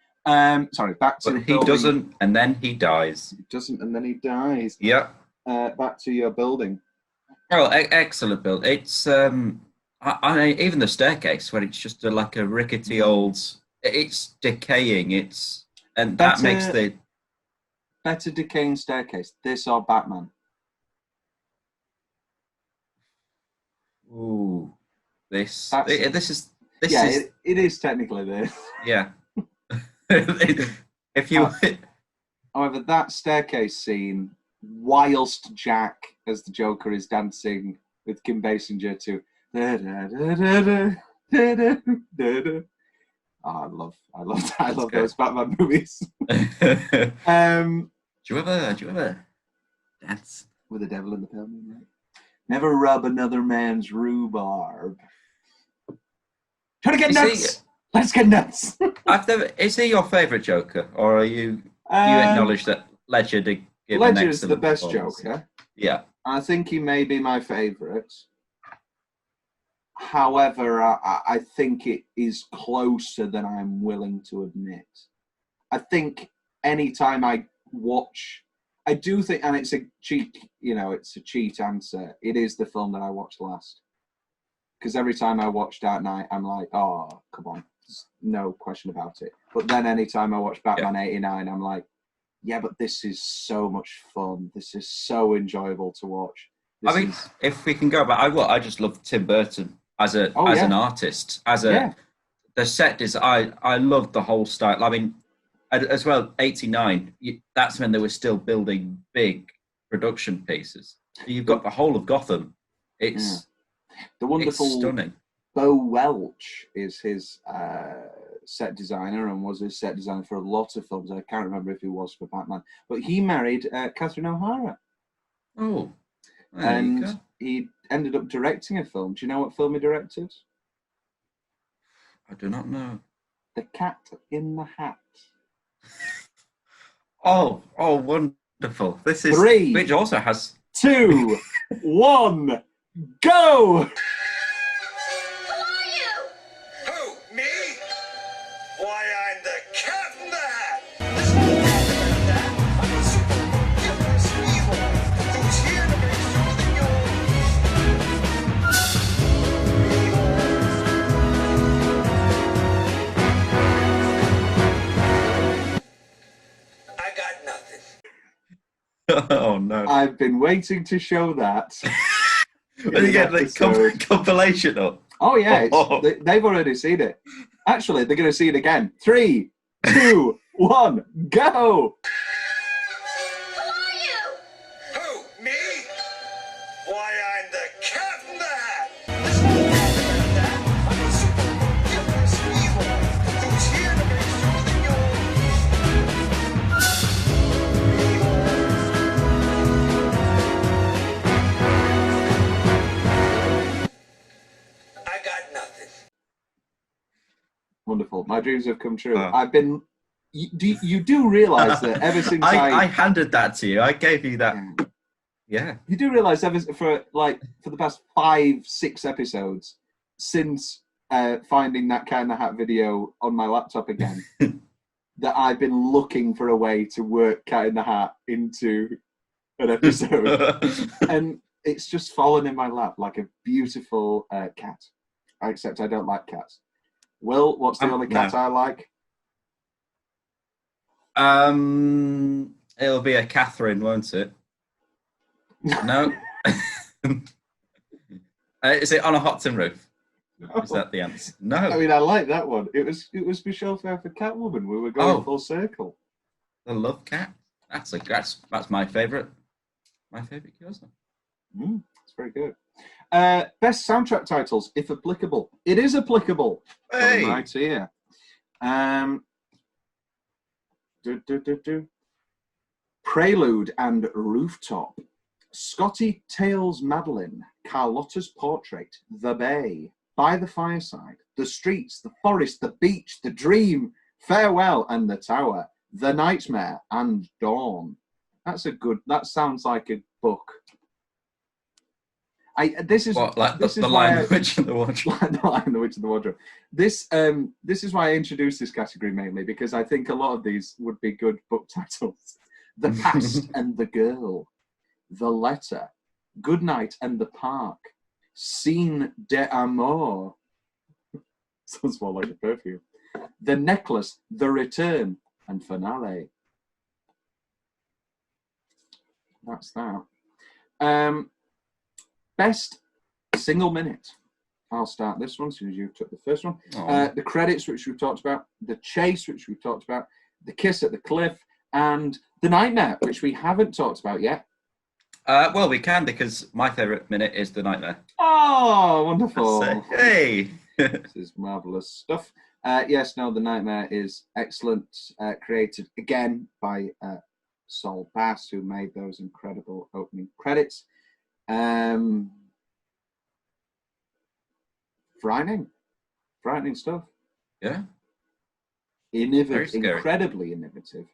Sorry, back to. But he doesn't, and then he dies. He doesn't, and then he dies. Yeah. Back to your building. Oh, excellent build. It's even the staircase when it's just like a rickety old. It's decaying. That makes the better decaying staircase. This or Batman? Ooh, this is. It is technically this. Yeah. If you. However, that staircase scene, whilst Jack as the Joker is dancing with Kim Basinger to. Oh, I love those Batman movies. Do you ever dance with the devil in the pale moonlight? Never rub another man's rhubarb. Try to get nuts. Let's get nuts. Is he your favourite Joker, or are you acknowledge that Ledger did give an excellent Ledger's the best Joker. Yeah, I think he may be my favourite. However, I think it is closer than I'm willing to admit. I think anytime I watch, I do think, and it's a cheat, it's a cheat answer. It is the film that I watched last. Because every time I watch Dark Knight, I'm like, oh, come on. There's no question about it. But then anytime I watch Batman 89, I'm like, yeah, but this is so much fun. This is so enjoyable to watch. If we can go back, I just love Tim Burton as an artist. The set design, I loved the whole style. I mean, as well, 89, that's when they were still building big production pieces. You've got the whole of Gotham. It's the wonderful it's stunning. Bo Welch is his set designer and was his set designer for a lot of films. I can't remember if he was for Batman, but he married Catherine O'Hara. Oh, and he ended up directing a film. Do you know what film he directed? I do not know. The Cat in the Hat. Oh, wonderful! This is 3, which also has 2, 1, go! Oh no! I've been waiting to show that. When you get the compilation up. Oh yeah, they've already seen it. Actually, they're going to see it again. 3, 2, 1, go! Who are you? Who? Me? Why, I'm the Cat in the Hat. I'm a super evil who's here to make sure that I got nothing. Wonderful. My dreams have come true. Oh. I've been... You do realise that ever since I handed that to you. I gave you that. Yeah. You do realise for the past 5-6 episodes since finding that Cat in the Hat video on my laptop again, that I've been looking for a way to work Cat in the Hat into an episode, and it's just fallen in my lap like a beautiful cat. Except I don't like cats. Will, what's the only cat I like? It'll be a Catherine, won't it? No. Is it On a Hot Tin Roof? No. Is that the answer? No. I mean, I like that one. It was Michelle Pfeiffer Catwoman. We were going full circle. The Love Cat. That's my favourite. My favourite Kyoto. It's very good. Best soundtrack titles, if applicable. It is applicable. Hey. Right here. Prelude and Rooftop. Scotty Tales Madeline. Carlotta's Portrait. The Bay. By the Fireside. The Streets. The Forest. The Beach. The Dream. Farewell and the Tower. The Nightmare and Dawn. That sounds like a book. This is The Lion, the Witch, and the Wardrobe. The Lion, the Witch, and the Wardrobe. This is why I introduced this category mainly, because I think a lot of these would be good book titles. The Past and the Girl. The Letter. Good Night and the Park. Scene d'Amour. Sounds more like a perfume. The Necklace. The Return. And Finale. That's that. Best single minute. I'll start this one as soon as you took the first one. The credits, which we've talked about. The chase, which we've talked about. The kiss at the cliff. And the nightmare, which we haven't talked about yet. Well, we can, because my favourite minute is the nightmare. Oh, wonderful. Hey! This is marvellous stuff. The nightmare is excellent. Created again by Saul Bass, who made those incredible opening credits. Frightening stuff. Yeah. Innovative, incredibly innovative.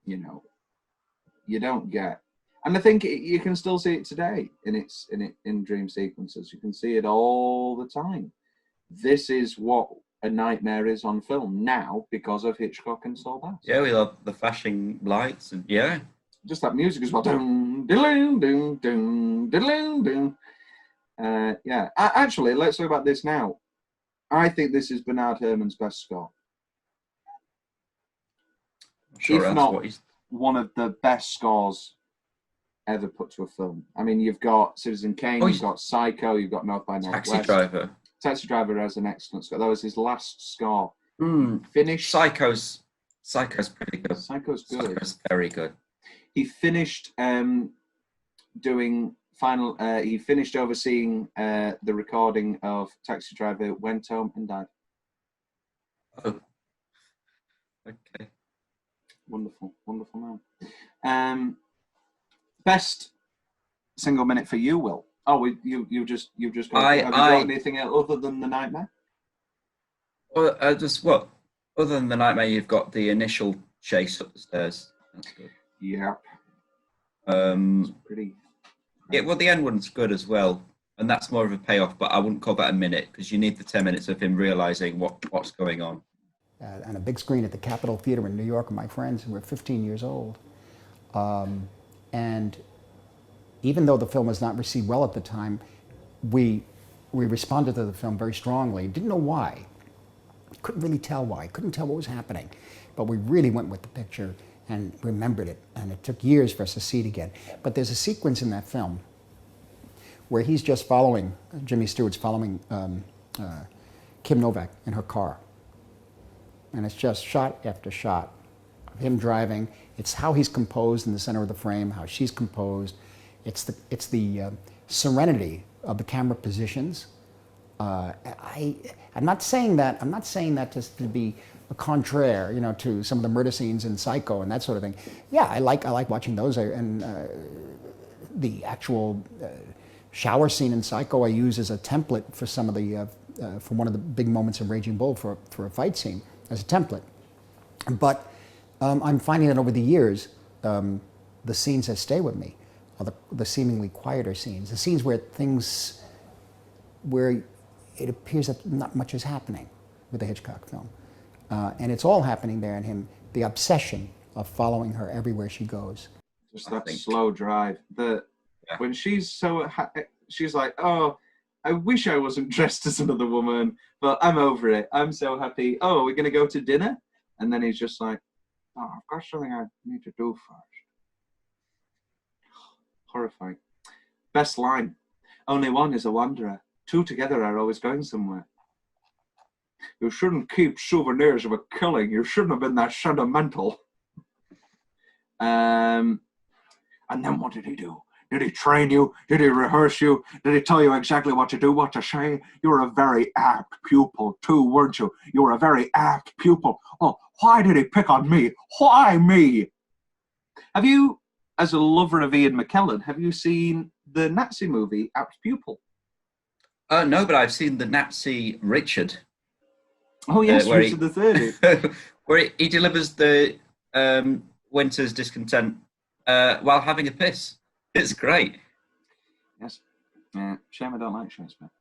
You don't get, and I think you can still see it today in dream sequences. You can see it all the time. This is what a nightmare is on film now because of Hitchcock and Saul Bass. Yeah, we love the flashing lights and just that music as well. Dun, dun, dun, dun, dun, dun. Actually, let's talk about this now. I think this is Bernard Herrmann's best score. Sure, if not one of the best scores ever put to a film. I mean, you've got Citizen Kane, you've got Psycho, you've got North by Northwest. Taxi Driver has an excellent score. That was his last score. Finished. Psycho's pretty good. Psycho's good. Psycho's very good. He finished doing final. He finished overseeing the recording of Taxi Driver, went home and died. Oh. Okay. Wonderful, wonderful man. Best single minute for you, Will. Oh, you've just got. Have you got anything other than the nightmare? Well, other than the nightmare, you've got the initial chase up the stairs. That's good. Yep. Pretty. Yeah, well, the end one's good as well, and that's more of a payoff. But I wouldn't call that a minute because you need the 10 minutes of him realizing what's going on. On a big screen at the Capitol Theater in New York with my friends who were 15 years old, and even though the film was not received well at the time, we responded to the film very strongly. Didn't know why. Couldn't really tell why. Couldn't tell what was happening. But we really went with the picture and remembered it. And it took years for us to see it again. But there's a sequence in that film where he's just following, Jimmy Stewart's following Kim Novak in her car. And it's just shot after shot of him driving. It's how he's composed in the center of the frame, how she's composed. It's the serenity of the camera positions. I'm not saying that just to be a contraire, to some of the murder scenes in Psycho and that sort of thing. Yeah, I like watching those. And the actual shower scene in Psycho I use as a template for some of the for one of the big moments in Raging Bull for a fight scene as a template. But I'm finding that over the years, the scenes that stay with me are the seemingly quieter scenes, the scenes where it appears that not much is happening with the Hitchcock film. And it's all happening there in him, the obsession of following her everywhere she goes. Just that slow drive. When she's she's like, oh, I wish I wasn't dressed as another woman, but I'm over it. I'm so happy. Oh, we're going to go to dinner? And then he's just like, oh, I've got something I need to do first. Horrifying. Best line. Only one is a wanderer. Two together are always going somewhere. You shouldn't keep souvenirs of a killing. You shouldn't have been that sentimental. And then what did he do? Did he train you? Did he rehearse you? Did he tell you exactly what to do, what to say? You were a very apt pupil too, weren't you? You were a very apt pupil. Oh, why did he pick on me? Why me? Have you, as a lover of Ian McKellen, have you seen the Nazi movie Apt Pupil? No, but I've seen the Nazi Richard. Oh yes, Richard the Third. Where he delivers the winter's discontent while having a piss. It's great. Yes. Shame I don't like Shakespeare.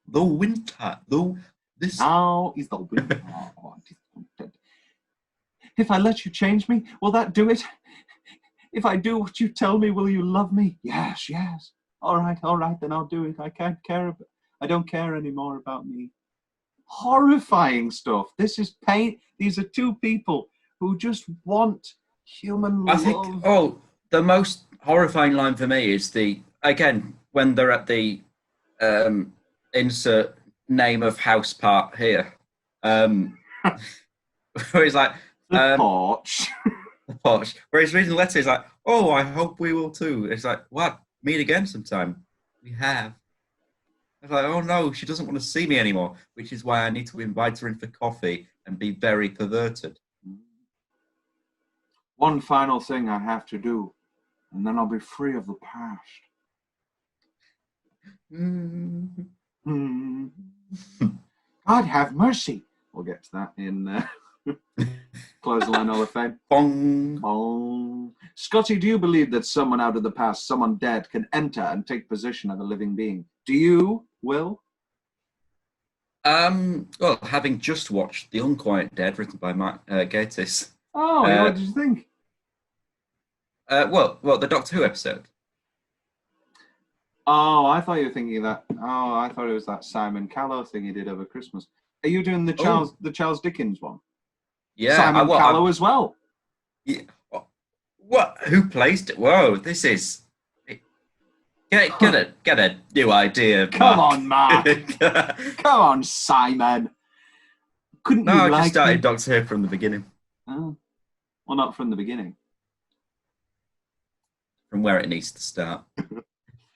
The winter, though. This. Now is the winter. If I let you change me, will that do it? If I do what you tell me, will you love me? Yes, yes. All right, then I'll do it. I don't care anymore about me. Horrifying stuff. This is pain. These are two people who just want human love. I think, the most horrifying line for me is when they're at the insert name of house part here. Where he's like, the porch. The porch. Where he's reading the letter, he's like, oh, I hope we will too. It's like, what? Meet again sometime? We have. I was like, oh no, she doesn't want to see me anymore, which is why I need to invite her in for coffee and be very perverted. One final thing I have to do, and then I'll be free of the past. God have mercy. We'll get to that in Close the Line Hall of Fame. Bong. Bong. Scotty, do you believe that someone out of the past, someone dead, can enter and take possession of a living being? Do you, Will? Well, having just watched The Unquiet Dead, written by Mark Gatiss. Oh, what did you think? Well, the Doctor Who episode. Oh, I thought you were thinking of that. Oh, I thought it was that Simon Callow thing he did over Christmas. Are you doing the Charles Dickens one? Yeah, Simon Callow as well. Yeah. What? Who placed it? Whoa, this is. Get a new idea. Come on, Mark. Come on, Simon. Couldn't you I like just started me? Doctor Who from the beginning. Oh. Well, not from the beginning. from where it needs to start.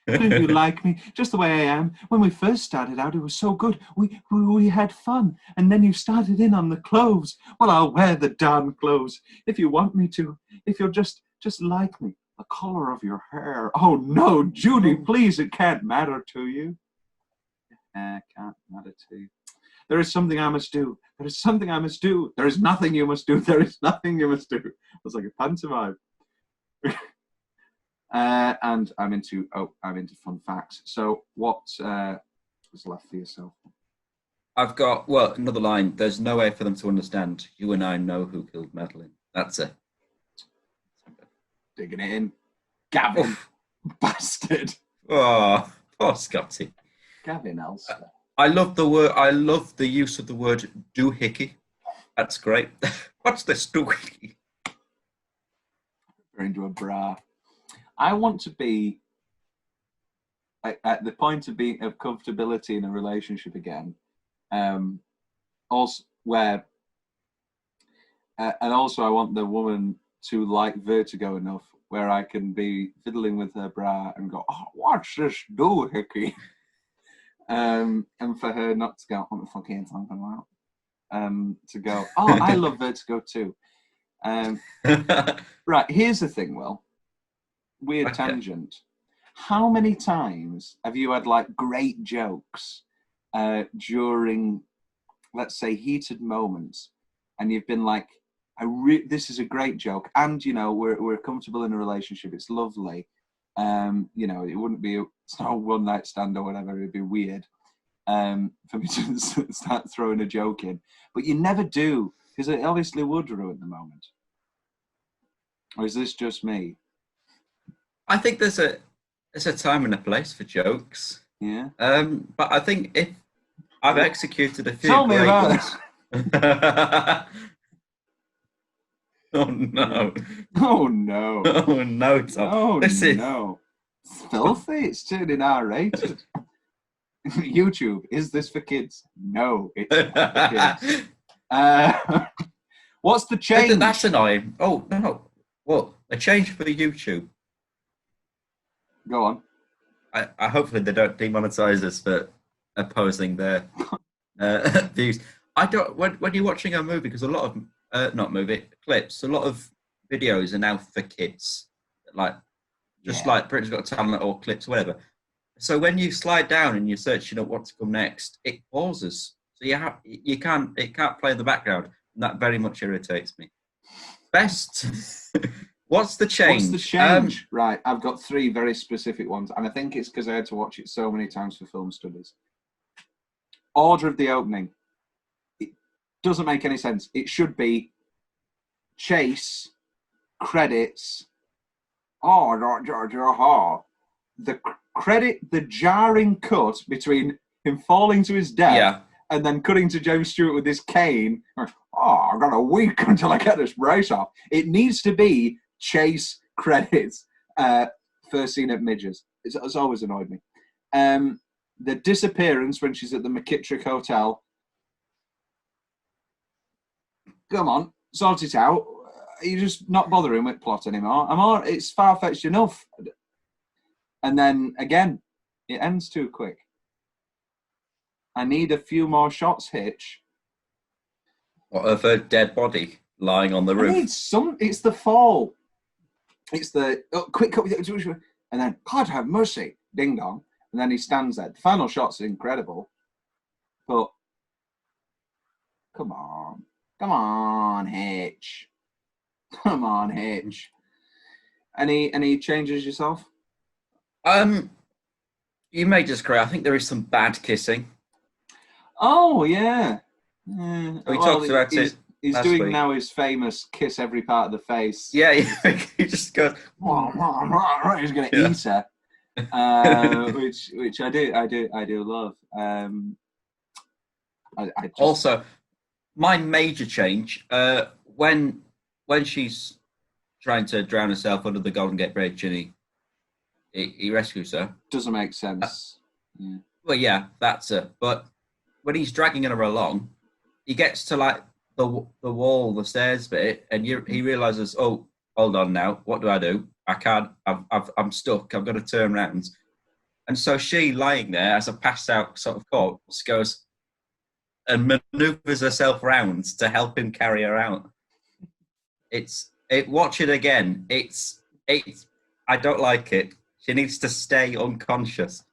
Do you like me just the way I am? When we first started out, it was so good. We had fun. And then you started in on the clothes. Well, I'll wear the darn clothes if you want me to. If you'll just like me. The color of your hair. Oh, no, Judy, please, it can't matter to you. Can't matter to you. There is something I must do. There is something I must do. There is nothing you must do. There is nothing you must do. It was like a pantomime. And I'm into fun facts. So what was left for yourself? I've got another line. There's no way for them to understand. You and I know who killed Madeline. That's it. Digging it in, Gavin, bastard. Oh, poor Scotty. Gavin Elster. I love the word. I love the use of the word doohickey. That's great. What's this doohickey? Into a bra. I want to be at the point of comfortability in a relationship again. Also where, and also I want the woman to like Vertigo enough where I can be fiddling with her bra and go, oh, what's this doohickey? And for her not to go, what the fuck are you talking about? To go, oh, I love Vertigo too. Right, here's the thing, Will. Weird tangent. How many times have you had like great jokes during, let's say, heated moments, and you've been like, this is a great joke, and you know we're comfortable in a relationship, it's lovely. You know, it wouldn't be it's not a one night stand or whatever. It'd be weird for me to start throwing a joke in, but you never do because it obviously would ruin the moment. Or is this just me? I think there's a time and a place for jokes. Yeah. But I think if I've executed a few Tell me great about ones. Oh no. Oh no. Oh no, Tom. Oh This is... no. It's filthy. It's turning R-rated. YouTube, is this for kids? No, it's not for kids. What's the change? That's annoying. Oh no. What? A change for YouTube. Go on. I hopefully they don't demonetize us for opposing their views. I don't when you're watching a movie, because a lot of not movie clips, a lot of videos are now for kids, like like Britain's Got Talent or clips, whatever. So when you slide down and you search, what to come next, it pauses. So it can't play in the background, and that very much irritates me. Best. What's the change? What's the change? Right, I've got 3 very specific ones, and I think it's because I had to watch it so many times for film studies. Order of the opening. It doesn't make any sense. It should be chase, credits, the jarring cut between him falling to his death and then cutting to James Stewart with his cane. Oh, I've got a week until I get this brace off. It needs to be chase, credits, first scene at Midges. It's always annoyed me. The disappearance when she's at the McKittrick Hotel. Come on, sort it out. You're just not bothering with plot anymore. It's far-fetched enough. And then, again, it ends too quick. I need a few more shots, Hitch. What, of a dead body lying on the roof? It's the fall. It's the quick cut, and then God have mercy, ding dong, and then he stands there. The final shot's incredible, but come on, Hitch, come on, Hitch. Any changes yourself? You may disagree. I think there is some bad kissing. Oh yeah. We talked about it. He's doing now his famous kiss every part of the face. Yeah, he just goes. He's going to eat her, which I do love. Also, my major change when she's trying to drown herself under the Golden Gate Bridge and he rescues her. Doesn't make sense. Well, yeah, that's it. But when he's dragging her along, he gets to like the wall, the stairs bit, and he realizes, oh, hold on now, what do? I can't, I'm stuck, I've got to turn around. And so she, lying there as a passed out sort of corpse, goes and manoeuvres herself round to help him carry her out. Watch it again. I don't like it. She needs to stay unconscious.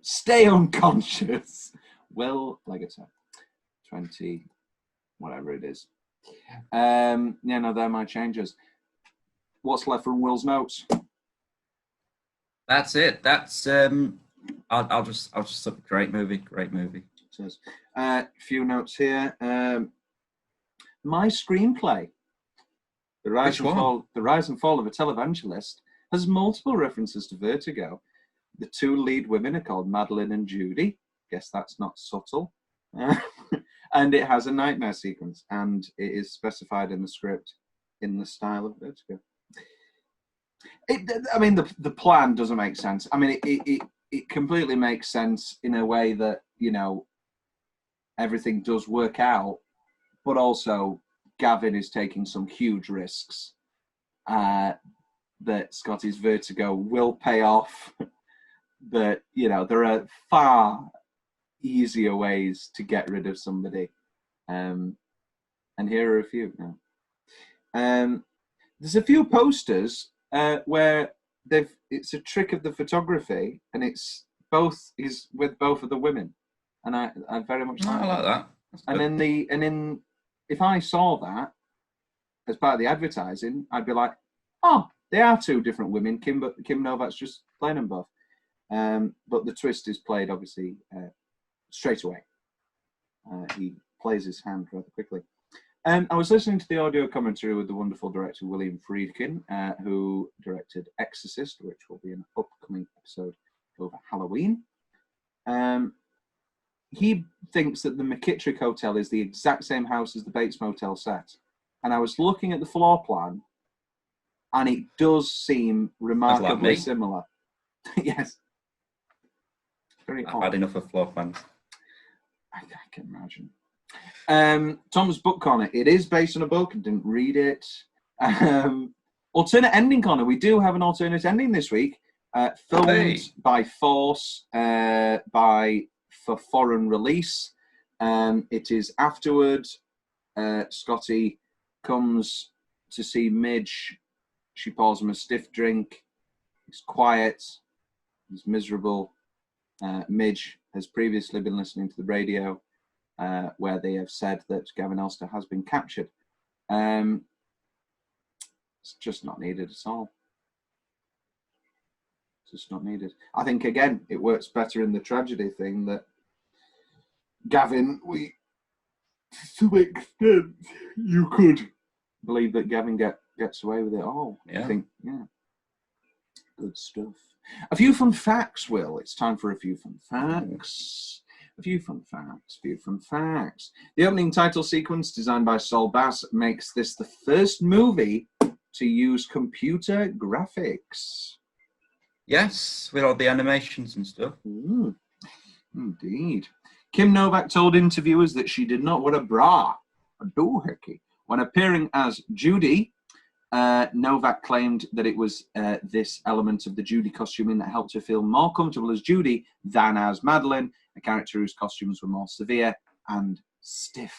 Stay unconscious. Will Leggetter, 20, whatever it is. Yeah, no, they're my changes. What's left from Will's notes? That's it. That's I'll just great movie. Few notes here. My screenplay, The Rise and Fall of a Televangelist, has multiple references to Vertigo. The two lead women are called Madeline and Judy. Guess that's not subtle. And it has a nightmare sequence, and it is specified in the script in the style of Vertigo. I mean, the plan doesn't make sense. I mean, it completely makes sense in a way that, you know, everything does work out, but also Gavin is taking some huge risks that Scotty's Vertigo will pay off. That, you know, there are far easier ways to get rid of somebody. And here are a few now. There's a few posters where it's a trick of the photography, and is with both of the women, and I very much like that. And if I saw that as part of the advertising, I'd be like, oh, they are two different women. Kim Novak's just playing them both, but the twist is played obviously straight away. He plays his hand rather quickly. I was listening to the audio commentary with the wonderful director William Friedkin, who directed Exorcist, which will be an upcoming episode over Halloween. He thinks that the McKittrick Hotel is the exact same house as the Bates Motel set. And I was looking at the floor plan, and it does seem remarkably similar. Yes. Very odd. I've had enough of floor plans. I can imagine. Tom's book corner. It is based on a book. I didn't read it. Alternate ending corner. We do have an alternate ending this week. Filmed by Force for foreign release. It is afterward. Scotty comes to see Midge. She pours him a stiff drink. He's quiet. He's miserable. Midge has previously been listening to the radio where they have said that Gavin Elster has been captured. It's just not needed at all. Just not needed. I think, again, it works better in the tragedy thing that Gavin, to the extent you could believe that Gavin gets away with it all. Yeah. I think, yeah. Good stuff. A few fun facts, Will. It's time for a few fun facts. A few fun facts. The opening title sequence, designed by Saul Bass, makes this the first movie to use computer graphics. Yes, with all the animations and stuff. Indeed. Kim Novak told interviewers that she did not wear a bra, a doohickey, when appearing as Judy. Novak claimed that it was this element of the Judy costuming that helped her feel more comfortable as Judy than as Madeline, a character whose costumes were more severe and stiff.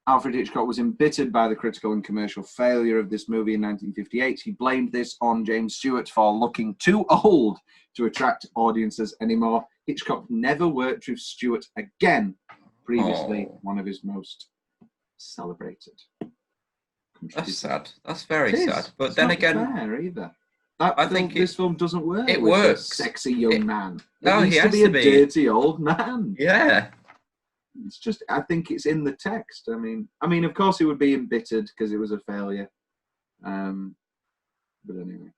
Alfred Hitchcock was embittered by the critical and commercial failure of this movie in 1958. He blamed this on James Stewart for looking too old to attract audiences anymore. Hitchcock never worked with Stewart again, previously one of his most celebrated. That's sad. That's very sad. But it's then not again, fair either. I think this film doesn't work. It with works. A sexy young man. No, he has to be a dirty old man. Yeah. It's just, I think it's in the text. I mean, of course, he would be embittered because it was a failure. But anyway,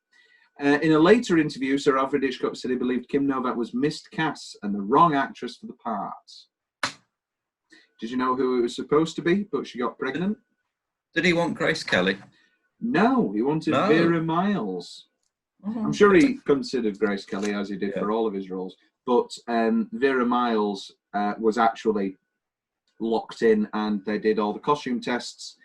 in a later interview, Sir Alfred Hitchcock said he believed Kim Novak was miscast and the wrong actress for the part. Did you know who it was supposed to be? But she got pregnant. Did he want Grace Kelly? No, he wanted Vera Miles. I'm sure he considered Grace Kelly, as he did for all of his roles. But Vera Miles was actually locked in, and they did all the costume tests.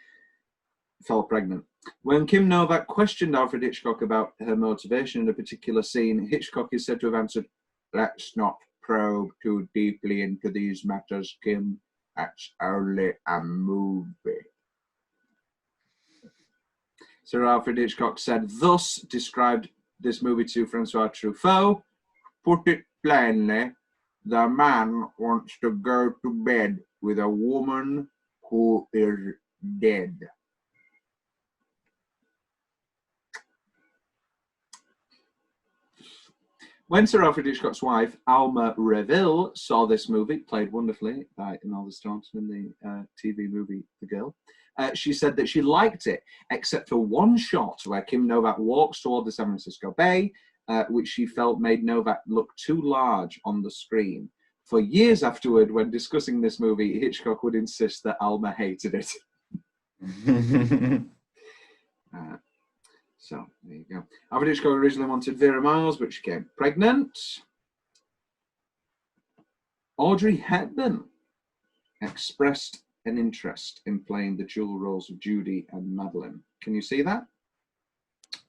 fell pregnant. When Kim Novak questioned Alfred Hitchcock about her motivation in a particular scene, Hitchcock is said to have answered, "Let's not probe too deeply into these matters, Kim. That's only a movie." Sir Alfred Hitchcock said, thus described this movie to Francois Truffaut, "Put it plainly, the man wants to go to bed with a woman who is dead." When Sir Alfred Hitchcock's wife, Alma Reville, saw this movie, played wonderfully by Imelda Staunton in the TV movie The Girl, she said that she liked it, except for one shot where Kim Novak walks toward the San Francisco Bay, which she felt made Novak look too large on the screen. For years afterward, when discussing this movie, Hitchcock would insist that Alma hated it. So, there you go. Alfred Hitchcock originally wanted Vera Miles, but she became pregnant. Audrey Hepburn expressed an interest in playing the dual roles of Judy and Madeline. Can you see that?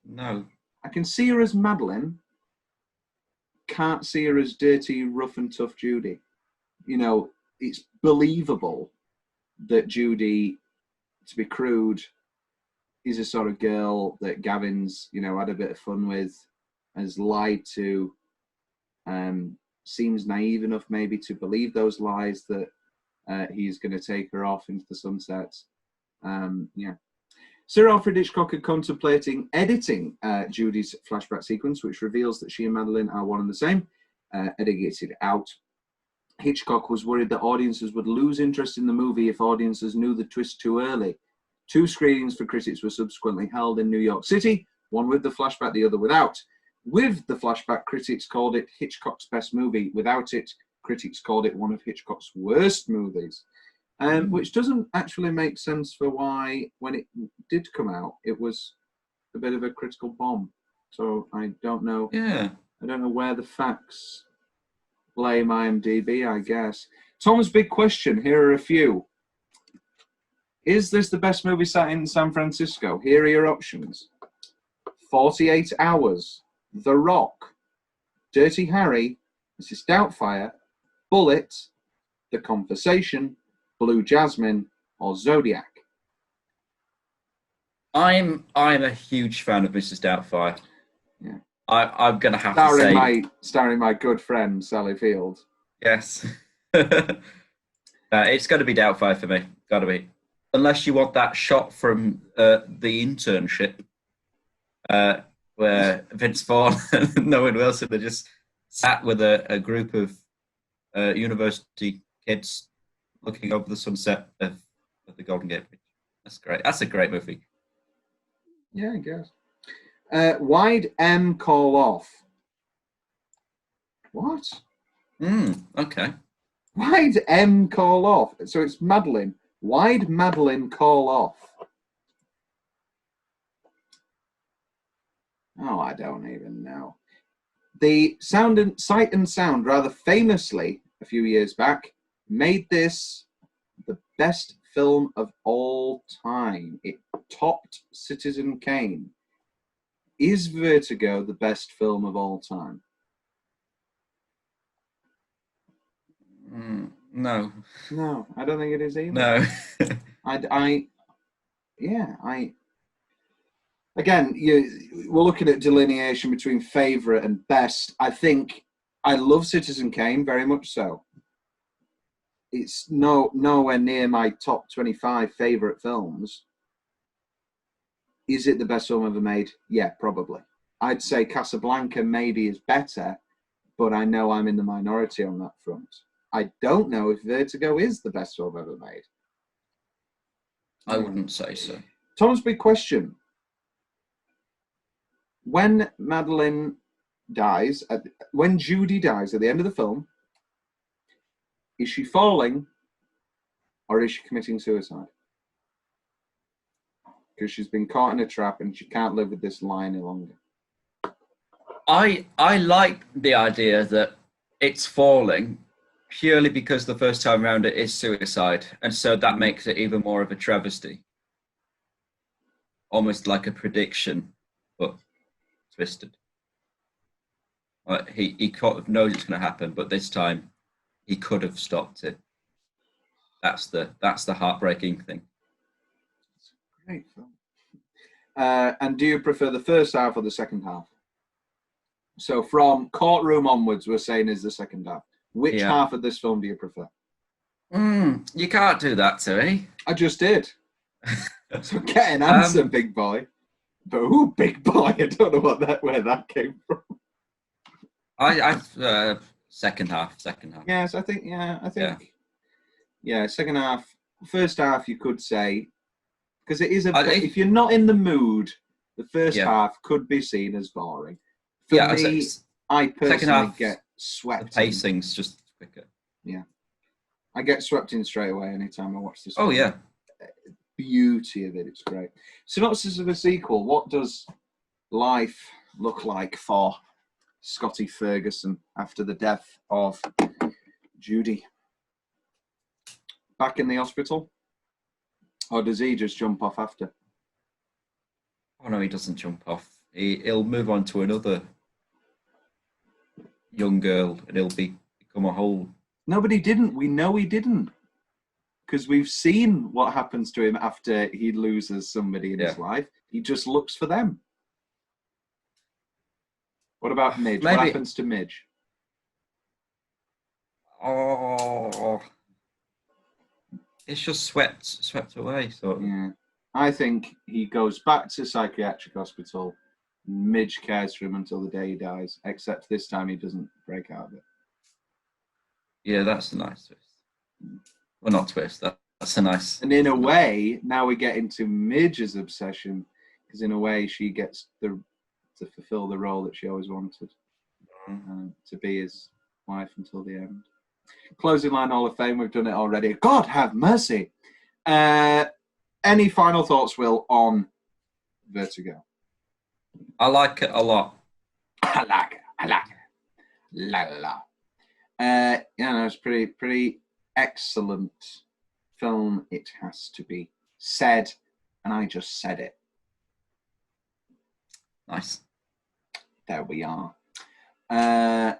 No. I can see her as Madeline. Can't see her as dirty, rough and tough Judy. You know, it's believable that Judy, to be crude, is a sort of girl that Gavin's, you know, had a bit of fun with, has lied to, seems naive enough maybe to believe those lies that he's going to take her off into the sunset. Yeah. Sir Alfred Hitchcock had contemplating editing Judy's flashback sequence, which reveals that she and Madeline are one and the same, edited out. Hitchcock was worried that audiences would lose interest in the movie if audiences knew the twist too early. 2 screenings for critics were subsequently held in New York City, one with the flashback, the other without. With the flashback, critics called it Hitchcock's best movie. Without it, critics called it one of Hitchcock's worst movies, which doesn't actually make sense for why, when it did come out, it was a bit of a critical bomb. So I don't know. Yeah. I don't know where the facts blame IMDb, I guess. Tom's big question. Here are a few. Is this the best movie set in San Francisco? Here are your options. 48 Hours, The Rock, Dirty Harry, Mrs. Doubtfire, Bullet, The Conversation, Blue Jasmine, or Zodiac. I'm a huge fan of Mrs. Doubtfire. Yeah. I'm gonna have to say starring my good friend Sally Field. Yes. It's got to be Doubtfire for me. Got to be. Unless you want that shot from The Internship, where Vince Vaughn and Owen Wilson are just sat with a group of university kids looking over the sunset of the Golden Gate Bridge. That's great. That's a great movie. Yeah, I guess. Wide M Call Off. What? Okay. Wide M Call Off. So it's Madeline. Why'd Madeline call off? Oh, I don't even know. The Sight and Sound, rather famously, a few years back, made this the best film of all time. It topped Citizen Kane. Is Vertigo the best film of all time? No. No, I don't think it is either. No. Again, we're looking at delineation between favourite and best. I think I love Citizen Kane, very much so. It's nowhere near my top 25 favourite films. Is it the best film ever made? Yeah, probably. I'd say Casablanca maybe is better, but I know I'm in the minority on that front. I don't know if Vertigo is the best film ever made. I wouldn't say so. Tom's big question. When Madeline dies, when Judy dies at the end of the film, is she falling or is she committing suicide? Because she's been caught in a trap and she can't live with this lie any longer. I like the idea that it's falling purely because the first time around it is suicide, and so that makes it even more of a travesty. almost like a prediction, but twisted. He kind of knows it's going to happen, but this time he could have stopped it. That's the heartbreaking thing. Great film. And do you prefer the first half or the second half? So from Courtroom onwards, we're saying is the second half. Which half of this film do you prefer? You can't do that to me. I just did. So get an answer, big boy. But who, big boy? I don't know where that came from. I second half. Yes, I think. Yeah, second half. First half, you could say, because it is if you're not in the mood, the first half could be seen as boring. For me, I personally get swept. The pacing's just quicker. Yeah, I get swept in straight away anytime I watch this. Oh yeah, beauty of it, it's great. Synopsis of a sequel: what does life look like for Scotty Ferguson after the death of Judy? Back in the hospital, or does he just jump off after? Oh no, he doesn't jump off. He'll move on to another young girl, and he'll become a whole. No, but he didn't. We know he didn't, because we've seen what happens to him after he loses somebody in his life. He just looks for them. What about Midge? What happens to Midge? Oh, it's just swept away. So yeah, I think he goes back to psychiatric hospital. Midge cares for him until the day he dies, except this time he doesn't break out of it. Yeah, that's a nice twist. Well, not twist. That's a nice. And in a way, now we get into Midge's obsession, because in a way she gets to fulfill the role that she always wanted, to be his wife until the end. Closing line Hall of Fame, we've done it already. God have mercy. Any final thoughts, Will, on Vertigo? I like it a lot. I like it. La la. It's pretty excellent film. It has to be said, and I just said it. Nice. There we are. I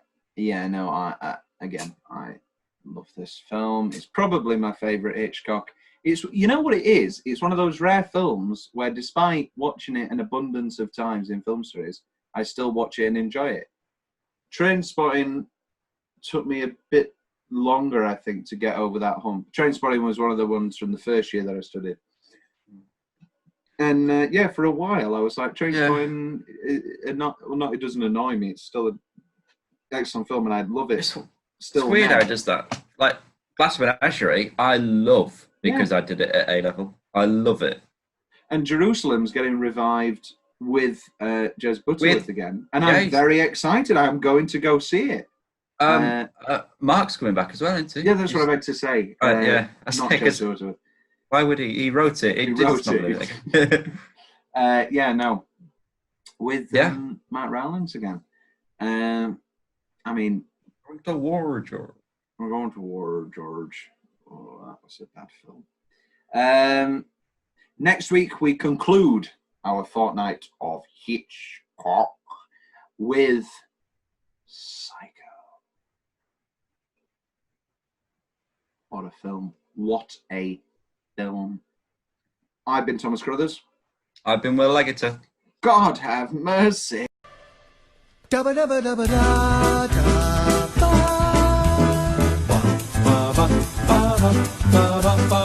love this film. It's probably my favourite Hitchcock. It's, you know what it is? It's one of those rare films where, despite watching it an abundance of times in film series, I still watch it and enjoy it. Trainspotting took me a bit longer, I think, to get over that hump. Trainspotting was one of the ones from the first year that I studied. And for a while I was like, Trainspotting, it doesn't annoy me. It's still an excellent film, and I love it. It's weird how it does that. Like Glass Menagerie, I love because I did it at A level. I love it. And Jerusalem's getting revived with Jez Butterworth again, and I'm very excited. I'm going to go see it. Mark's coming back as well, isn't he? Yeah, that's what I meant to say. Not Jez Butterworth. Why would he? He wrote it. He wrote it. With Matt Rowlands again. We're going to war, George. We're going to war, George. Oh, that was a bad film. Next week, we conclude our fortnight of Hitchcock with Psycho. What a film. What a film. I've been Thomas Carruthers. I've been Will Leggetter. God have mercy. Dabba dabba dabba da da ba ba ba ba ba ba ba ba.